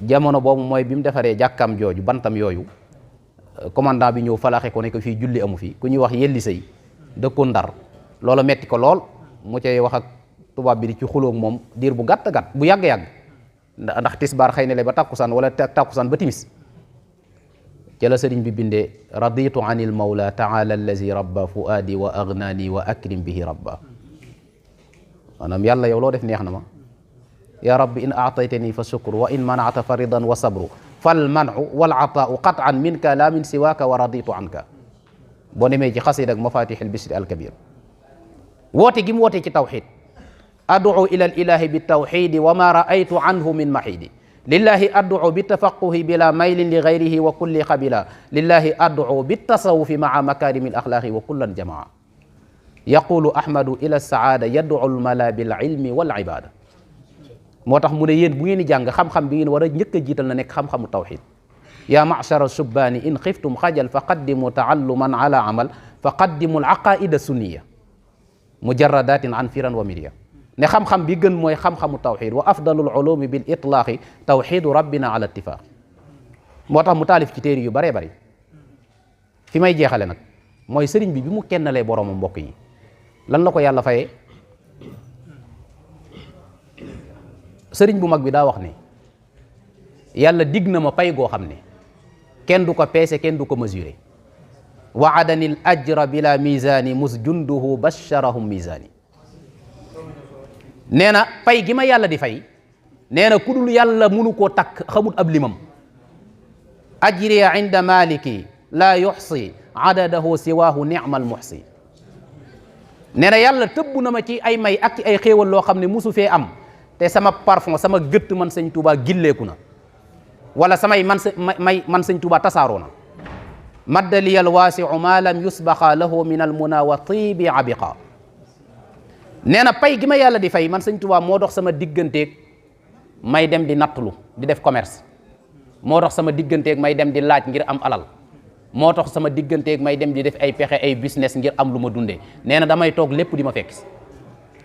jamono boobu mooy bi mu defaree jàkkaam jooju bantam yooyu commandant bi ñëw falaxe ko ne ko fii julli amu fi ku ñuy wax yelli sëy dëkkoon Ndar loola metti ko lool mu cay wax ak tubaab bi di ci xulóog moom diir bu gàtt gàtt bu yàgg-yàgg ndax tisbaar xëy na le ba takkusaan wala takkusaan ba timis ca la sëriñ bi bindee raditu anil mawla taala allazi rabba fuaadi wa agnaani wa akrim bihi rabba maanaam yàlla yow loo def neex na ma ya rabbi in aataytani fa shukru wa in manaata fa ridan wa sabru fal manu wal ataau qatan minka la min siwaaka wa raditu anka boo demee ci xasida ak mafatihil bishri alkabir woote gi mu woote ci tawxid ad'u ila al ilahi bi tawxidi wa ma raaytu anhu min mahidi lillahi ad'u bi tafaquhi bila maylin li gayrihi wa kulli qabila lillahi ad'u bi tasawufi maa makarimi al axlaaqi wa kullan jamaa yaqulu ahmadu ila saada yad'u al mala bil ilmi wal ibada moo tax mu ne yéen bu ngeen di jàng xam-xam bi ngeen war a njëkk a jiital na nekk xam-xamu tawxid yaa ma'shara subbaani in xiftum xajal fa qaddimu taalluman ala amal fa qaddimu al aqaida sunniya mujarradatin an firan wa mirya ne xam-xam bi gën mooy xam-xamu tawxid wa afdalul ulumi bil itlaaqi tawxidu rabbina ala ittifaq moo tax mu taalif ci téere yu baree bari fi may jeexale nag mooy sëriñ bi mu kennalee boromam mbokk yi lan la ko yàlla fayee sëriñ bu mag bi daa wax ne yàlla dig na ma pay goo xam ne kenn du ko peese kenn du ko mesurer waadani l ajra bila misani mus junduhu basharahum misani nee na pay gi ma yàlla di fay nee na ku dul yàlla munu koo takk xamut ab limam ajriya inda maliki laa yuxsi adadahu siwaahu ni'mal muxsi nee na yàlla tëbb na ma ci ay may ak ci ay xéewal loo xam ne musu fee am te sama parfum sama gëtt man sëñ Tuubaa gilleeku na wala samay man sëñ Tuubaa tasaaroo na maddaliyal waasiu ma lam yusbaxa lahu min al muna wa tibi abiqa nee na pay gi ma yàlla di fay man sëñ Tuubaa moo dox sama digganteeg may dem di nattlu di def commerce moo dox sama digganteeg may dem di laaj ngir am alal moo tax sama digganteeg may dem di def ay pexe ay business ngir am lu ma dundee nee na damay toog lépp di ma fekk si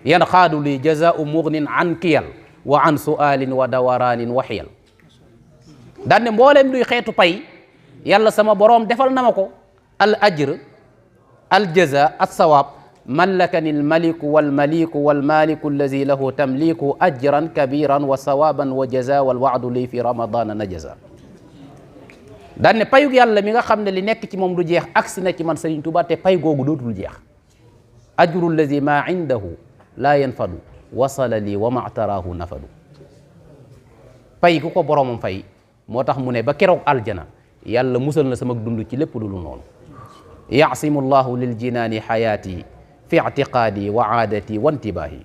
yan xaadu li jazaau mugnin an kiyal wa an sualin wa dawaraanin wa xiyal daan ne mbooleem luy xeetu pay yàlla sama boroom defal na ma ko al ajr al jaza as sawaab mallakani al maliku wal maliku wal maliku allazi lahu tamliku ajran kabiran wa sawaban wa jaza wal waadu li fi ramadana najaza daan ne payug yàlla mi nga xam ne li nekk ci moom du jeex agsi na ci man Sëriñ Tuubaa te pay googu dootul jeex ajru allazi ma indahu laa yanfadu wasala lii wa mactaraahu nafadu pay ku ko boromam fay moo tax mu ne ba keroog aljana yàlla musal na sama dund ci lépp lu noonu yaasimu llahu lil jinaani xayaati fi ictiqaadi wa aadati wa intibaahi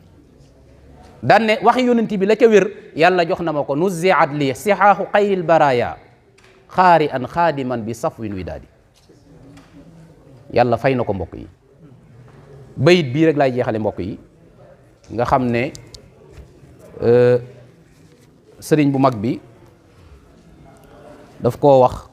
daan ne waxi yonent bi la ca wér yàlla jox na ma ko nuziat li sixaaxu xayril baraya xaari an xaadiman bi safwin widaadi yàlla fay na ko mbokk yi bayit bii rek laay jeexale mbokk yi nga xam ne sëriñ bu mag bi daf koo wax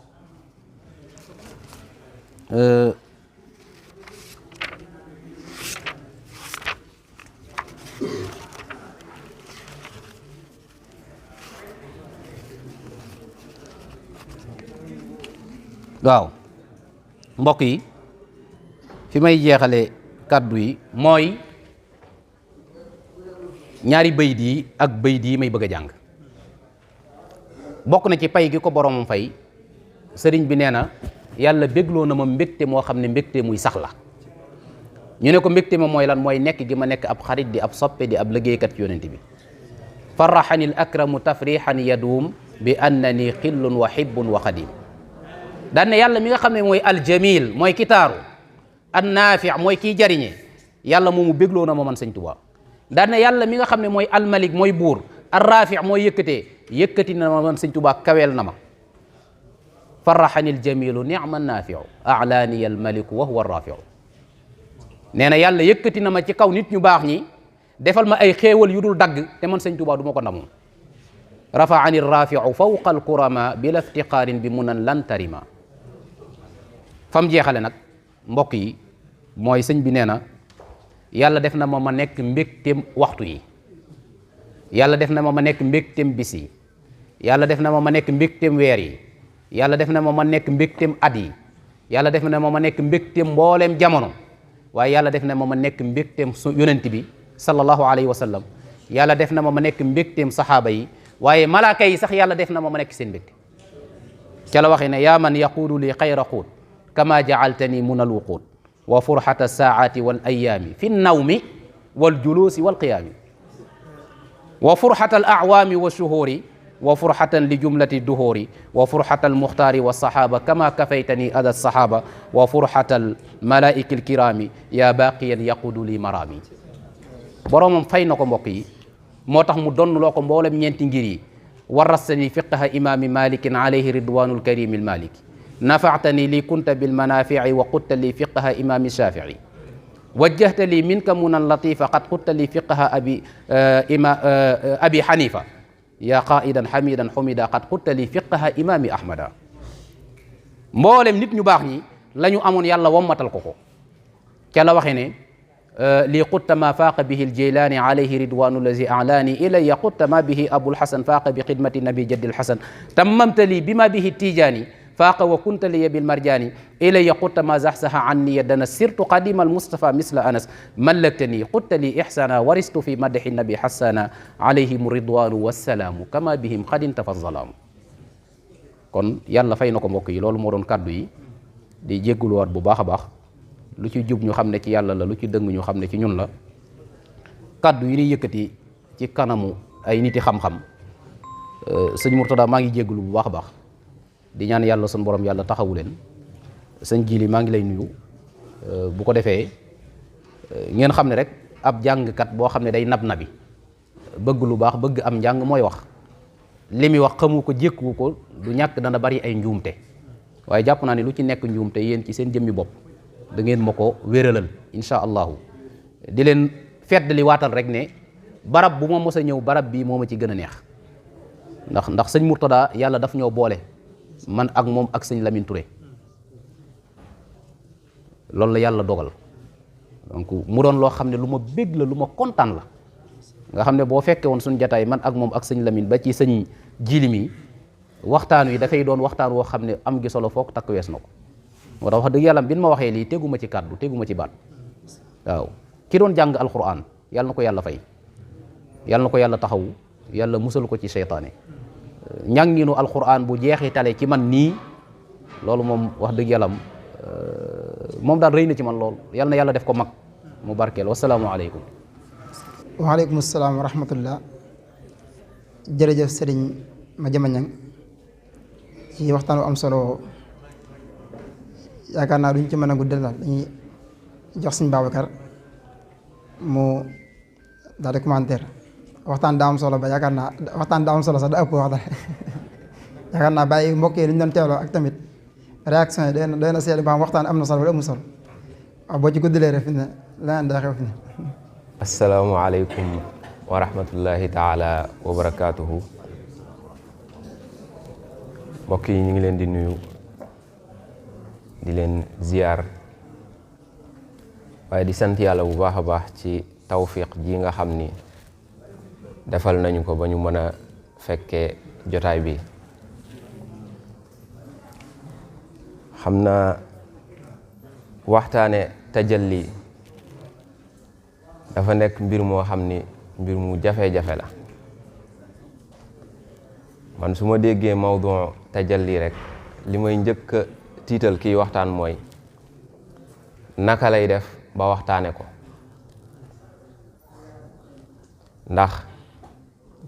waaw mbokk yi fi may jeexale kàddu yi mooy ñaari bayit yi ak bayit yi may bëgg a jàng bokk na ci pay gi ko boromam fay sëriñ bi nee na yàlla bégloo na ma mbégte moo xam ne mbégte muy sax la ñu ne ko mbégte ma mooy lan mooy nekk gi ma nekk ab xarit di ab soppe di ab liggéeykat yonent bi farraxani l akramu tafrixan yaduum bi annani xillun wa hibbun wa xadim daan ne yàlla mi nga xam ne mooy aljamil mooy ki taaru an naafi mooy kiy jariñe yàlla moomu bégloo na ma man sëñ Tuubaa daan ne yàlla mi nga xam ne mooy almalik mooy buur arrafi mooy yëkkati na ma man sëñ Tuubaa kaweel na ma farraxani aljamilu nicma naafiu alaaniya almaliku wa huwa arrafiu nee na yàlla yëkkati na ma ci kaw nit ñu baax ñi defal ma ay xéewal yu dul dagg te man sëñ Tuubaa du ma ko ndamoon rafaani arrafiu fawqa alkurama bila iftiqaarin bi munan lan tarima fam jeexale nag mbokk yi mooy sëñ bi nee na yàlla def na ma nekk mbégteem waxtu yi yàlla def na ma nekk mbégteem bis yi yàlla def na ma nekk mbégteem weer yi yàlla def na ma nekk mbégteem at yi yàlla def na ma nekk mbégteem mbooleem jamono waaye yàlla def na ma nekk mbégteem su yonent bi sallallahu alayhi wa sallam yàlla def na ma nekk mbégteem saxaaba yi waaye malaaka yi sax yàlla def na ma nekk seen mbégte ca la waxee ne yaa man yaquudu li xayra quut kama jaaltani mun al wuquut wa furxata saaati wal ayaami fi nawmi wal juluusi wal qiyaami wa furxata al acwaami wa shuhuuri wa furxatan li jumlati duhuuri wa furxata al muxtaari wa saxaaba kama kafaytani ada saxaaba wa furxata al malaa'iki al kiraami yaa baaqiyan yaqudu li maraami boroomam fay na ko mbokk yi moo tax mu donn loo ko mboolem ñeenti ngir yi warasani fiqha imaami malikin alayhi ridwanul karimi almaliki nafaatani li kunta bilmanafici wa qutta li fiqha imaami shafii wajjahta li minka munan latifa qad qutta li fiqha abi hanifa ya qaidan hamidan humida qad qutta li fiqha imami ahmada. mboolem nit ñu baax ñi la ñu amoon yàlla wommatal ko ko ca la waxee ne lii qutta ma faaqa bihi aljeylaani alayhi ridwanu lazi alaani ilaya qutta ma bihi abulhasan faaqa bi xidmati nabi jaddi alhasan tammamta li bima bihi tijaani faaqa wa kunta liya bilmarjaani ilaya qutta ma zaxsaha anni yadana sirtu qadima almustafa misla anas mallaktani qutta li ihsana waristu fi madaxi nabi hassana alayhim ridwanu wassalaamu kama bihim qad intafa zalaamu. kon yàlla fay na ko mbokk yi, loolu moo doon kàddu yi di jégguluwaat bu baax a baax, lu ci jub ñu xam ne ci yàlla la, lu ci dëng ñu xam ne ci ñun la. kàddu yi ñuy yëkkati ci kanamu ay niti xam-xam, sëñ Murtada maa ngi jéggulu bu baax a baax di ñaan yàlla sun borom yàlla taxawu leen. sëñ Jili maa ngi lay nuyu, bu ko defee ngeen xam ne rek ab jàngkat boo xam ne day nabi bëgg lu baax, bëgg am njàng mooy wax li muy wax xamu ko, jékku ko, du ñàkk dana bari ay njuumte, waaye jàpp naa ne lu ci nekk njuumte yéen ci seen jëmmi bopp da ngeen ma ko wéralal insha allahu. di leen feddali waatal rek ne barab bu ma mos a ñëw barab bii moo ma ci gën a neex, ndax sëñ Murtada yàlla daf ñoo boole man ak moom ak sëñ Lamine Touré, loolu la yàlla dogal. donc mu doon loo xam ne lu ma bég la, lu ma kontaan la, nga xam ne boo fekkee woon suñ jataay man ak moom ak sëñ Lamine ba ci sëñ Jili mi, waxtaan wi dafay doon waxtaan woo xam ne am gi solo foog takk wees na ko. moo tax wax dëgg yàlla bi ma waxee lii teguma ci kàddu, teguma ci baat. waaw ki doon jàng alquran yàlla na ko yàlla fay, yàlla na ko yàlla taxawu, yàlla musal ko ci seytaane. njànginu alquran bu jeexitale ci man nii, loolu moom wax dëgg yàlla moom daal rëy na ci man lool. yàlla na yàlla def ko mag mu barkeel. wasalaamualeykum. waaleykum salaam wa rahmatullah. jërëjëf sëriñ Madiama Niang ci waxtaan wu am solo. yaakaar naa duñ ci mën a guddal daal, dañuy jox sëñ Babacar mu daal di commentaire. waxtaan daa am solo ba yaakaar naa waxtaan daa am solo sax da ëpp wax daal yaakaar naa bàyyi mbokk yi li ñu doon teewloo ak tamit réaction yi doy na seetlu ba xam waxtaan am na solo wala amul solo. waaw boo ci guddalee rek fi ne leneen daa xew fi ne. asalaamualeykum wa rahmatullahi taala wa barakaatuhu. mbokk yi ñu ngi leen di nuyu, di leen ziyaar, waaye di sant yàlla bu baax a baax ci tawfiq ji nga xam ni defal nañu ko ba ñu mën a fekkee jotaay bi. xam naa waxtaane tajalli dafa nekk mbir moo xam ni mbir mu jafe-jafe la. man su ma déggee mawdu tajalli rek li may njëkk a tiital kii waxtaan mooy naka lay def ba waxtaane ko, ndax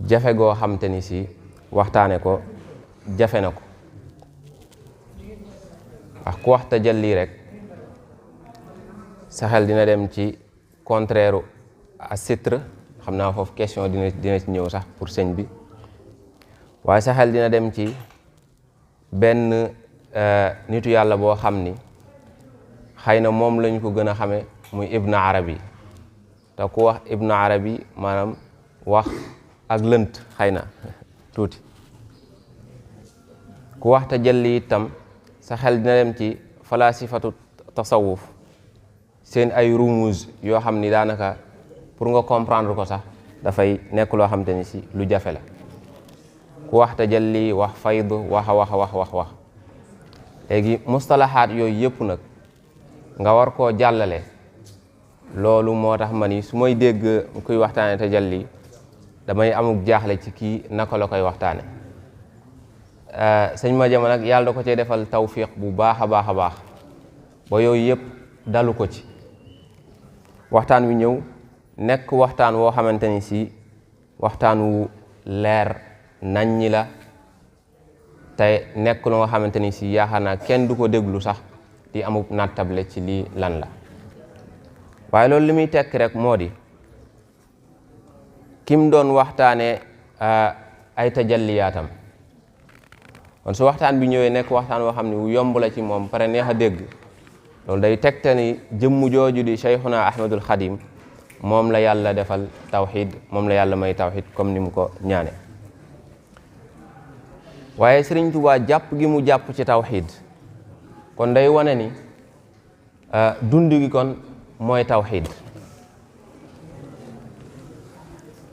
jafe goo xam te ni si waxtaane ko jafe na ko. wax ku wax tajalli rek sa xel dina dem ci contraire a sitr, xam naa foofu question dina ci ñëw sax pour sëñ bi, waaye sa xel dina dem ci benn nitu yàlla boo xam ni xëy na moom lañ ko gën a xame muy Ibn Arabi. te ku wax Ibn Arabi maanaam wax ak lënt xëy na tuuti. ku wax tajalli itam sa xel dina dem ci falasifatu tasawuf, seen ay rumuz yoo xam ni daanaka pour nga comprendre ko sax dafay nekk loo xam te ni si lu jafe la. ku wax tajalli wax fayd wax léegi mustalahaat yooyu yëpp nag nga war koo jàllale. loolu moo tax ma ni su may dégg kuy waxtaane tajalli damay amuk jaaxle ci kii naka la koy waxtaane. sëñ Madiama nag yàlla da ko cee defal tawfiq bu baax a baax a baax ba yooyu yëpp dalu ko ci. waxtaan wi ñëw nekk waxtaan woo xamante ni si waxtaan wu leer naññi la, te nekk loo xamante ni si yaakaar naa kenn du ko déglu sax di amuk nattable ci lii lan la. waaye loolu li muy tekk rek moo di kim doon waxtaane ay tajalliyaatam. kon su waxtaan bi ñëwee nekk waxtaan woo xam ne wu yomb la ci moom pare neex a dégg, loolu day tegte ni jëmm jooju di Cheikhuna Ahmadul Xadim moom la yàlla defal tawxid, moom la yàlla may tawxid comme ni mu ko ñaane. waaye Sëriñ Tuubaa jàpp gi mu jàpp ci tawxid kon day wane ni dund gi kon mooy tawxid.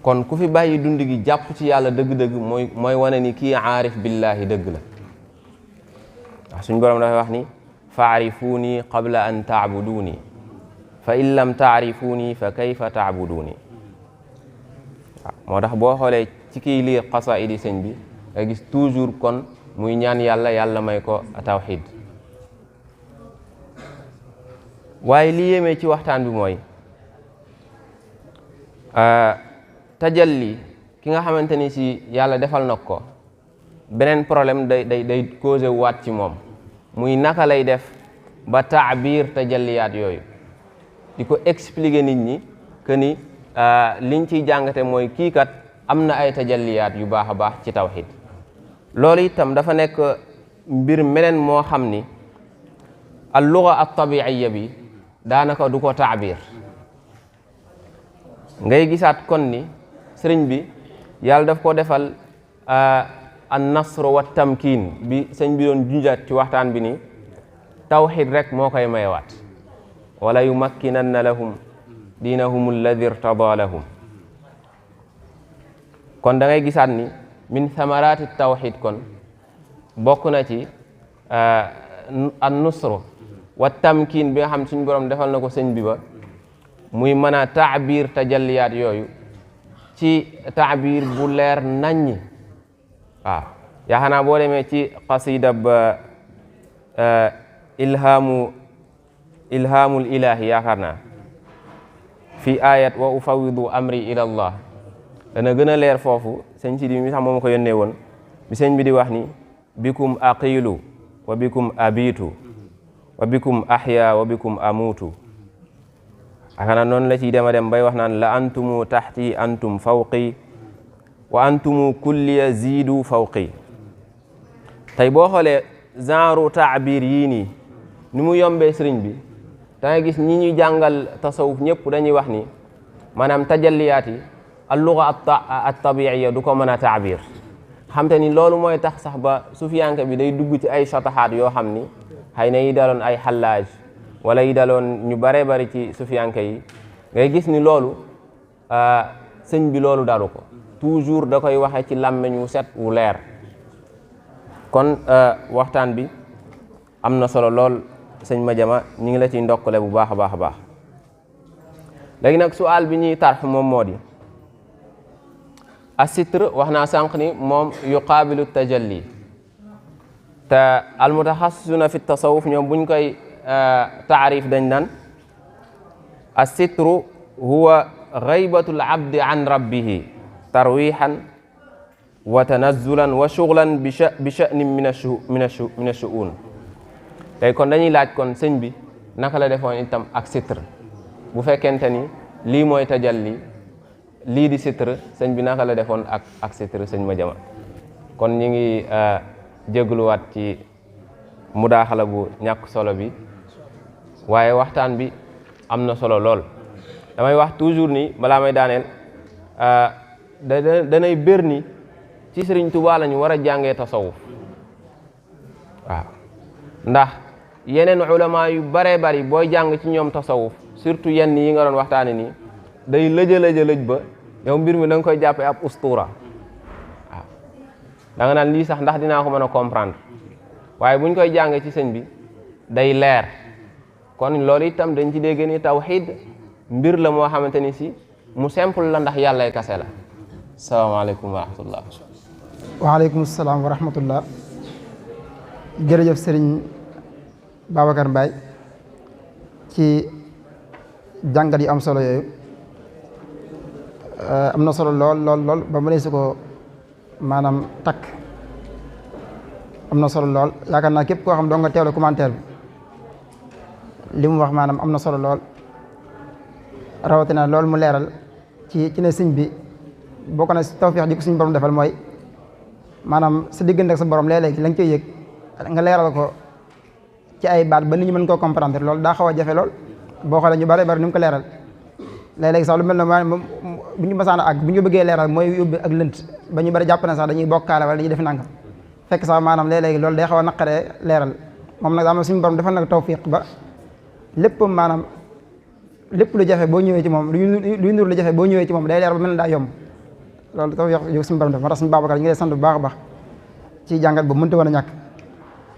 kon ku fi bàyyi dund gi jàpp ci yàlla dëgg-dëgg mooy wane ni kii aarif billaahi dëgg la. ndax suñ boroom dafay wax ni faarifuuni qabla an taabuduuni fa in lam taarifuuni fa kayfa taabuduuni. moo tax boo xoolee ci kii liir xasaayidi sëñ bi nga gis toujours kon muy ñaan yàlla may ko tawxid. waaye li yéemee ci waxtaan bi mooy tajalli ki nga xamante ni si yàlla defal na ko beneen problème day causé waat ci moom, muy naka lay def ba taabir tajalliyaat yooyu, di ko expliquer nit ñi que ni liñ ciy jàngate mooy kii kat am na ay tajalliyaat yu baax a baax ci tawxid. loolu itam dafa nekk mbir meneen moo xam ni al luga at tabiiya bi daanaka du ko taabir. ngay gisaat kon ni sëriñ bi yàlla daf ko defal an nasr wa tamkin bi sëñ bi doon junjaat ci waxtaan bi ni tawxid rek moo koy mayewaat. wala yumakkinanna lahum diinahum alladi irtada lahum. kon da ngay gisaat ni min thamarati tawxid kon bokk na ci an nusr wa tamkin bi nga xam suñ borom defal na ko sëñ bi ba muy mën a taabir tajalliyaat yooyu ci taabir bu leer naññi. waaw yaakaar naa boo demee ci qasida ba ilhaamul ilahi yaakaar naa fi ayat wa ufawidu amri ila allah dana gën a leer foofu. sëñ si di mi sax moom ko yónnee woon bi sëñ bi di wax ni bikum aqilu wa bikum abitu wa bikum ahya wa bikum amutu. akana noonu la ciy dema dem bay wax naan la antumu taxti antum fawqi wa antumu kulliya ziidu fawqi. tey boo xoolee genre taabir yii nii ni mu yombee sëriñ bi da nga gis ñi ñuy jàngal tasawuf ñëpp dañuy wax ni maanaam tajalliyaat yi al-lugha at-tabi'iyya du ko mën a taabir. xam te ni loolu mooy tax sax ba sufiyanke bi day dugg ci ay satahaat yoo xam ni xëy na yi daloon ay xallaaj wala yi daloon ñu bare bari ci sufiyanke yi ngay gis ni loolu sëñ bi loolu dalu ko, toujours da koy waxe ci làmmeñ wu set wu leer. kon waxtaan bi am na solo lool sëñ Madiama ñu ngi la ciy ndokkale bu baax a baax a baax. léegi nag sual bi ñuy tarx moom moo di as-sitr wax naa sànq ni moom yuqaabilu tajalli, te almutaxassisuna fi tasawuf ñoom buñ koy taarif dañ naan as-sitru huwa gaybatul abdi an rabbihi tarwihan wa tanazzulan wa shughlan bi sha'nin min ash-shu'un. tey kon dañuy laaj kon sëñ bi naka la defoon itam ak sitr bu fekkente ni lii mooy tajalli lii di sitr, sëñ bi naka la defoon ak sitr sëñ Madiama. kon ñu ngi jégluwaat ci mudaaxala bu ñàkk solo bi, waaye waxtaan bi am na solo lool. damay wax toujours ni balaa may daaneel danay bér ni ci Sëriñ Tuubaa la ñu war a jàngee tasawuf. waaw ndax yeneen ulama yu bare bari booy jàng ci ñoom tasawuf surtout yenn yi nga doon waxtaane nii day lëj ba yow mbir mi da nga koy jàppee ab ustura. waaw da nga naan lii sax ndax dinaa ko mën a comprendre, waaye buñ koy jàng ci sëñ bi day leer. kon loolu itam dañ ci dégg ni tawxiid mbir la moo xamante ni si mu simple la ndax yàllay kase la. salaamaaleykum wa rahmatullah. waaleykum salaam wa rahmatullah. jërëjëf sëriñ Babacar Mbaye ci jàngat yu am solo yooyu. am na solo lool ba mënee su ko maanaam takk. am na solo lool yaakaar naa képp koo xam doo nga teewlu commentaire bi li mu wax maanaam am na solo lool rawatina lool mu leeral ci ne sëñ bi bokk na si tawfiix di ko suñu borom defal mooy maanaam sa diggante ak sa borom léeg-léeg la nga koy yëg nga leeral ko ci ay baat ba nit ñi mën koo comprendre loolu daa xaw a jafe lool boo xoolee ñu bari ni mu ko leeral léeg-léeg sax lu mel ne maanaam bu ñu masaan a àgg bu ñu bëggee leeral mooy yóbbu ak lënt ba ñu bari jàpp na sax dañuy bokkaale wala dañuy def nangam fekk sax maanaam léeg-léeg loolu day xaw a naqaree leeral moom nag am suñu borom defal nag tawfiq ba lépp maanaam lépp lu jafe boo ñëwee ci moom luy nur lu jafe boo ñëwee ci moom day leer ba mel ne daa yomb loolu tawfiq yow suñu borom def moo tax suñu Babacar ñu ngi lay sant bu baax a baax ci jàngat bu mënta woon a ñàkk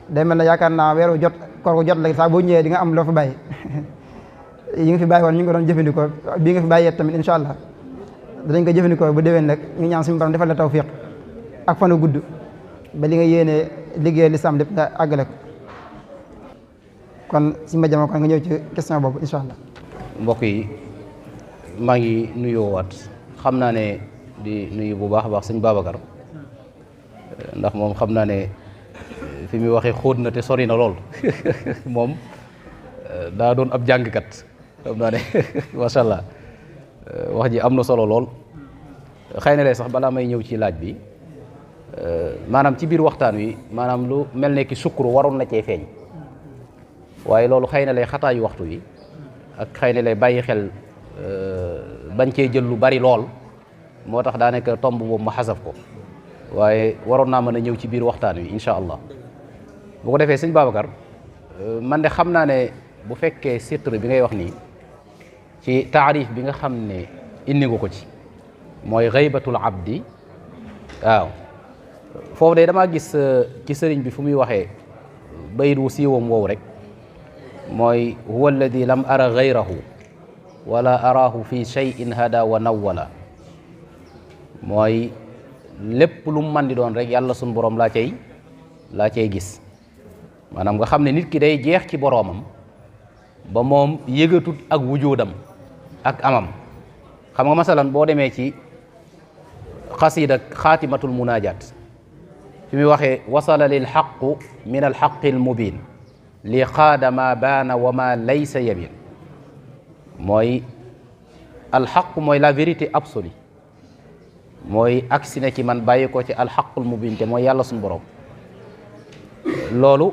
day mel ne yaakaar naa weeru jot koor gu jot léegi sax boo ñëwee di nga am loo fa bàyyi yi nga fi bàyyi woon ñu ngi ko doon jëfandikoo bii nga fi bàyyi tamit incha allah danañ ko jëfandikoo bu déwén nag ñu ñaan suñu borom defal la tawfiq ak fanu gudd ba li nga yéenee liggéey lislaam lépp nga àggale ko kon si ma jama kon nga ñëw ci question boobu incha allah. mbokk yi maa ngi nuyoo waat xam naa ne di nuyu bu baax a baax sëñ Babacar ndax moom xam naa ne fi muy waxee xóot na te sori na lool moom daa doon ab jàngkat xam naa ne macha allah wax ji am na solo lool xëy na lay sax balaa may ñëw ci laaj bi maanaam ci biir waxtaan wi maanaam lu mel ne ki sukkuru waroon na cee feeñ waaye loolu xëy na lay xataayu waxtu wi ak xëy na lay bàyyi xel bañ cee jël lu bari lool moo tax daa nekk tomb boobu ma xasaf ko waaye waroon naa mën a ñëw ci biir waxtaan wi incha allah bu ko defee sëñ Babacar man de xam naa ne bu fekkee sitr bi ngay wax nii ci taarif bi nga xam ne indi nga ko ci mooy xaybatul abdi waaw foofu de damaa gis ci sëriñ bi fu muy waxee bayit wu siiwam woowu rek mooy huwa alladi lam ara gayrahu wala araahu fi cheyin hada wa nawwala mooy lépp lu mu man di doon rek yàlla suñ boroom laa cay gis maanaam nga xam ne nit ki day jeex ci boroomam ba moom yëgatut ak wujoodam ak amam xam nga masalan boo demee ci xasida xaatimatul munajat fi muy waxee wasala lil xaqu min al xaqi al mubin li qaada ma baana wa ma laysa yabin mooy al xaq mooy la vérité absolue mooy agsi na ci man bàyyi ko ci al xaqul mubin te mooy yàlla suñu borom loolu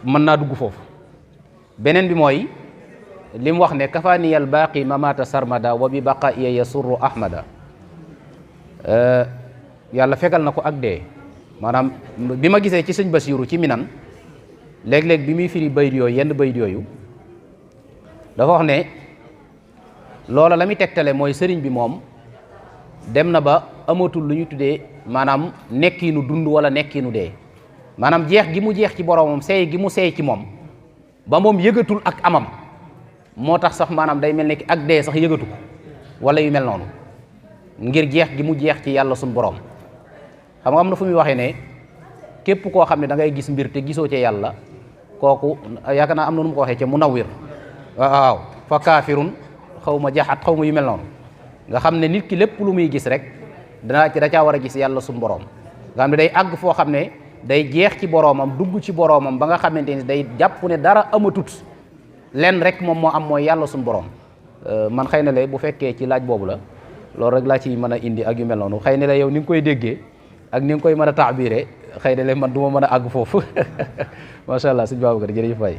mën naa dugg foofu beneen bi mooy li mu wax ne kafaani al baaqi mamata sarmada wa bi baqaiya yasurru ahmada yàlla fegal na ko ak dee maanaam bi ma gisee ci sëñ Basiiru ci minan léeg-léeg bi muy firi bayit yooyu yenn bayit yooyu dafa wax ne loola la muy tegtale mooy sëriñ bi moom dem na ba amatul lu ñu tuddee maanaam nekkiinu dund wala nekkiinu dee maanaam jeex gi mu jeex ci boroomam seey gi mu seey ci moom ba moom yëgatul ak amam moo tax sax maanaam day mel ne ki ak dee sax yëgatu ko wala yu mel noonu ngir jeex gi mu jeex ci yàlla suñu boroom xam nga am na fu muy waxee ne képp koo xam ne da ngay gis mbir te gisoo ca yàlla kooku yaakaar naa am na nu mu ko waxee ca Munawwir waaw fa kaafirun xaw ma jaxat xaw ma yu mel noonu nga xam ne nit ki lépp lu muy gis rek da caa war a gis yàlla suñu boroom nga xam ne day àgg foo xam ne day jeex ci boroomam dugg ci boroomam ba nga xamante ni day jàpp ne dara amatut lenn rek moom moo am mooy yàlla suñu boroom man xëy na la bu fekkee ci laaj boobu la loolu rek laa ci mën a indi ak yu mel noonu xëy na la yow ni nga koy déggee ak ni nga koy mën a taabiree xëy na la man du ma mën a àgg foofu macha allah sëñ Babacar jërëjëf waay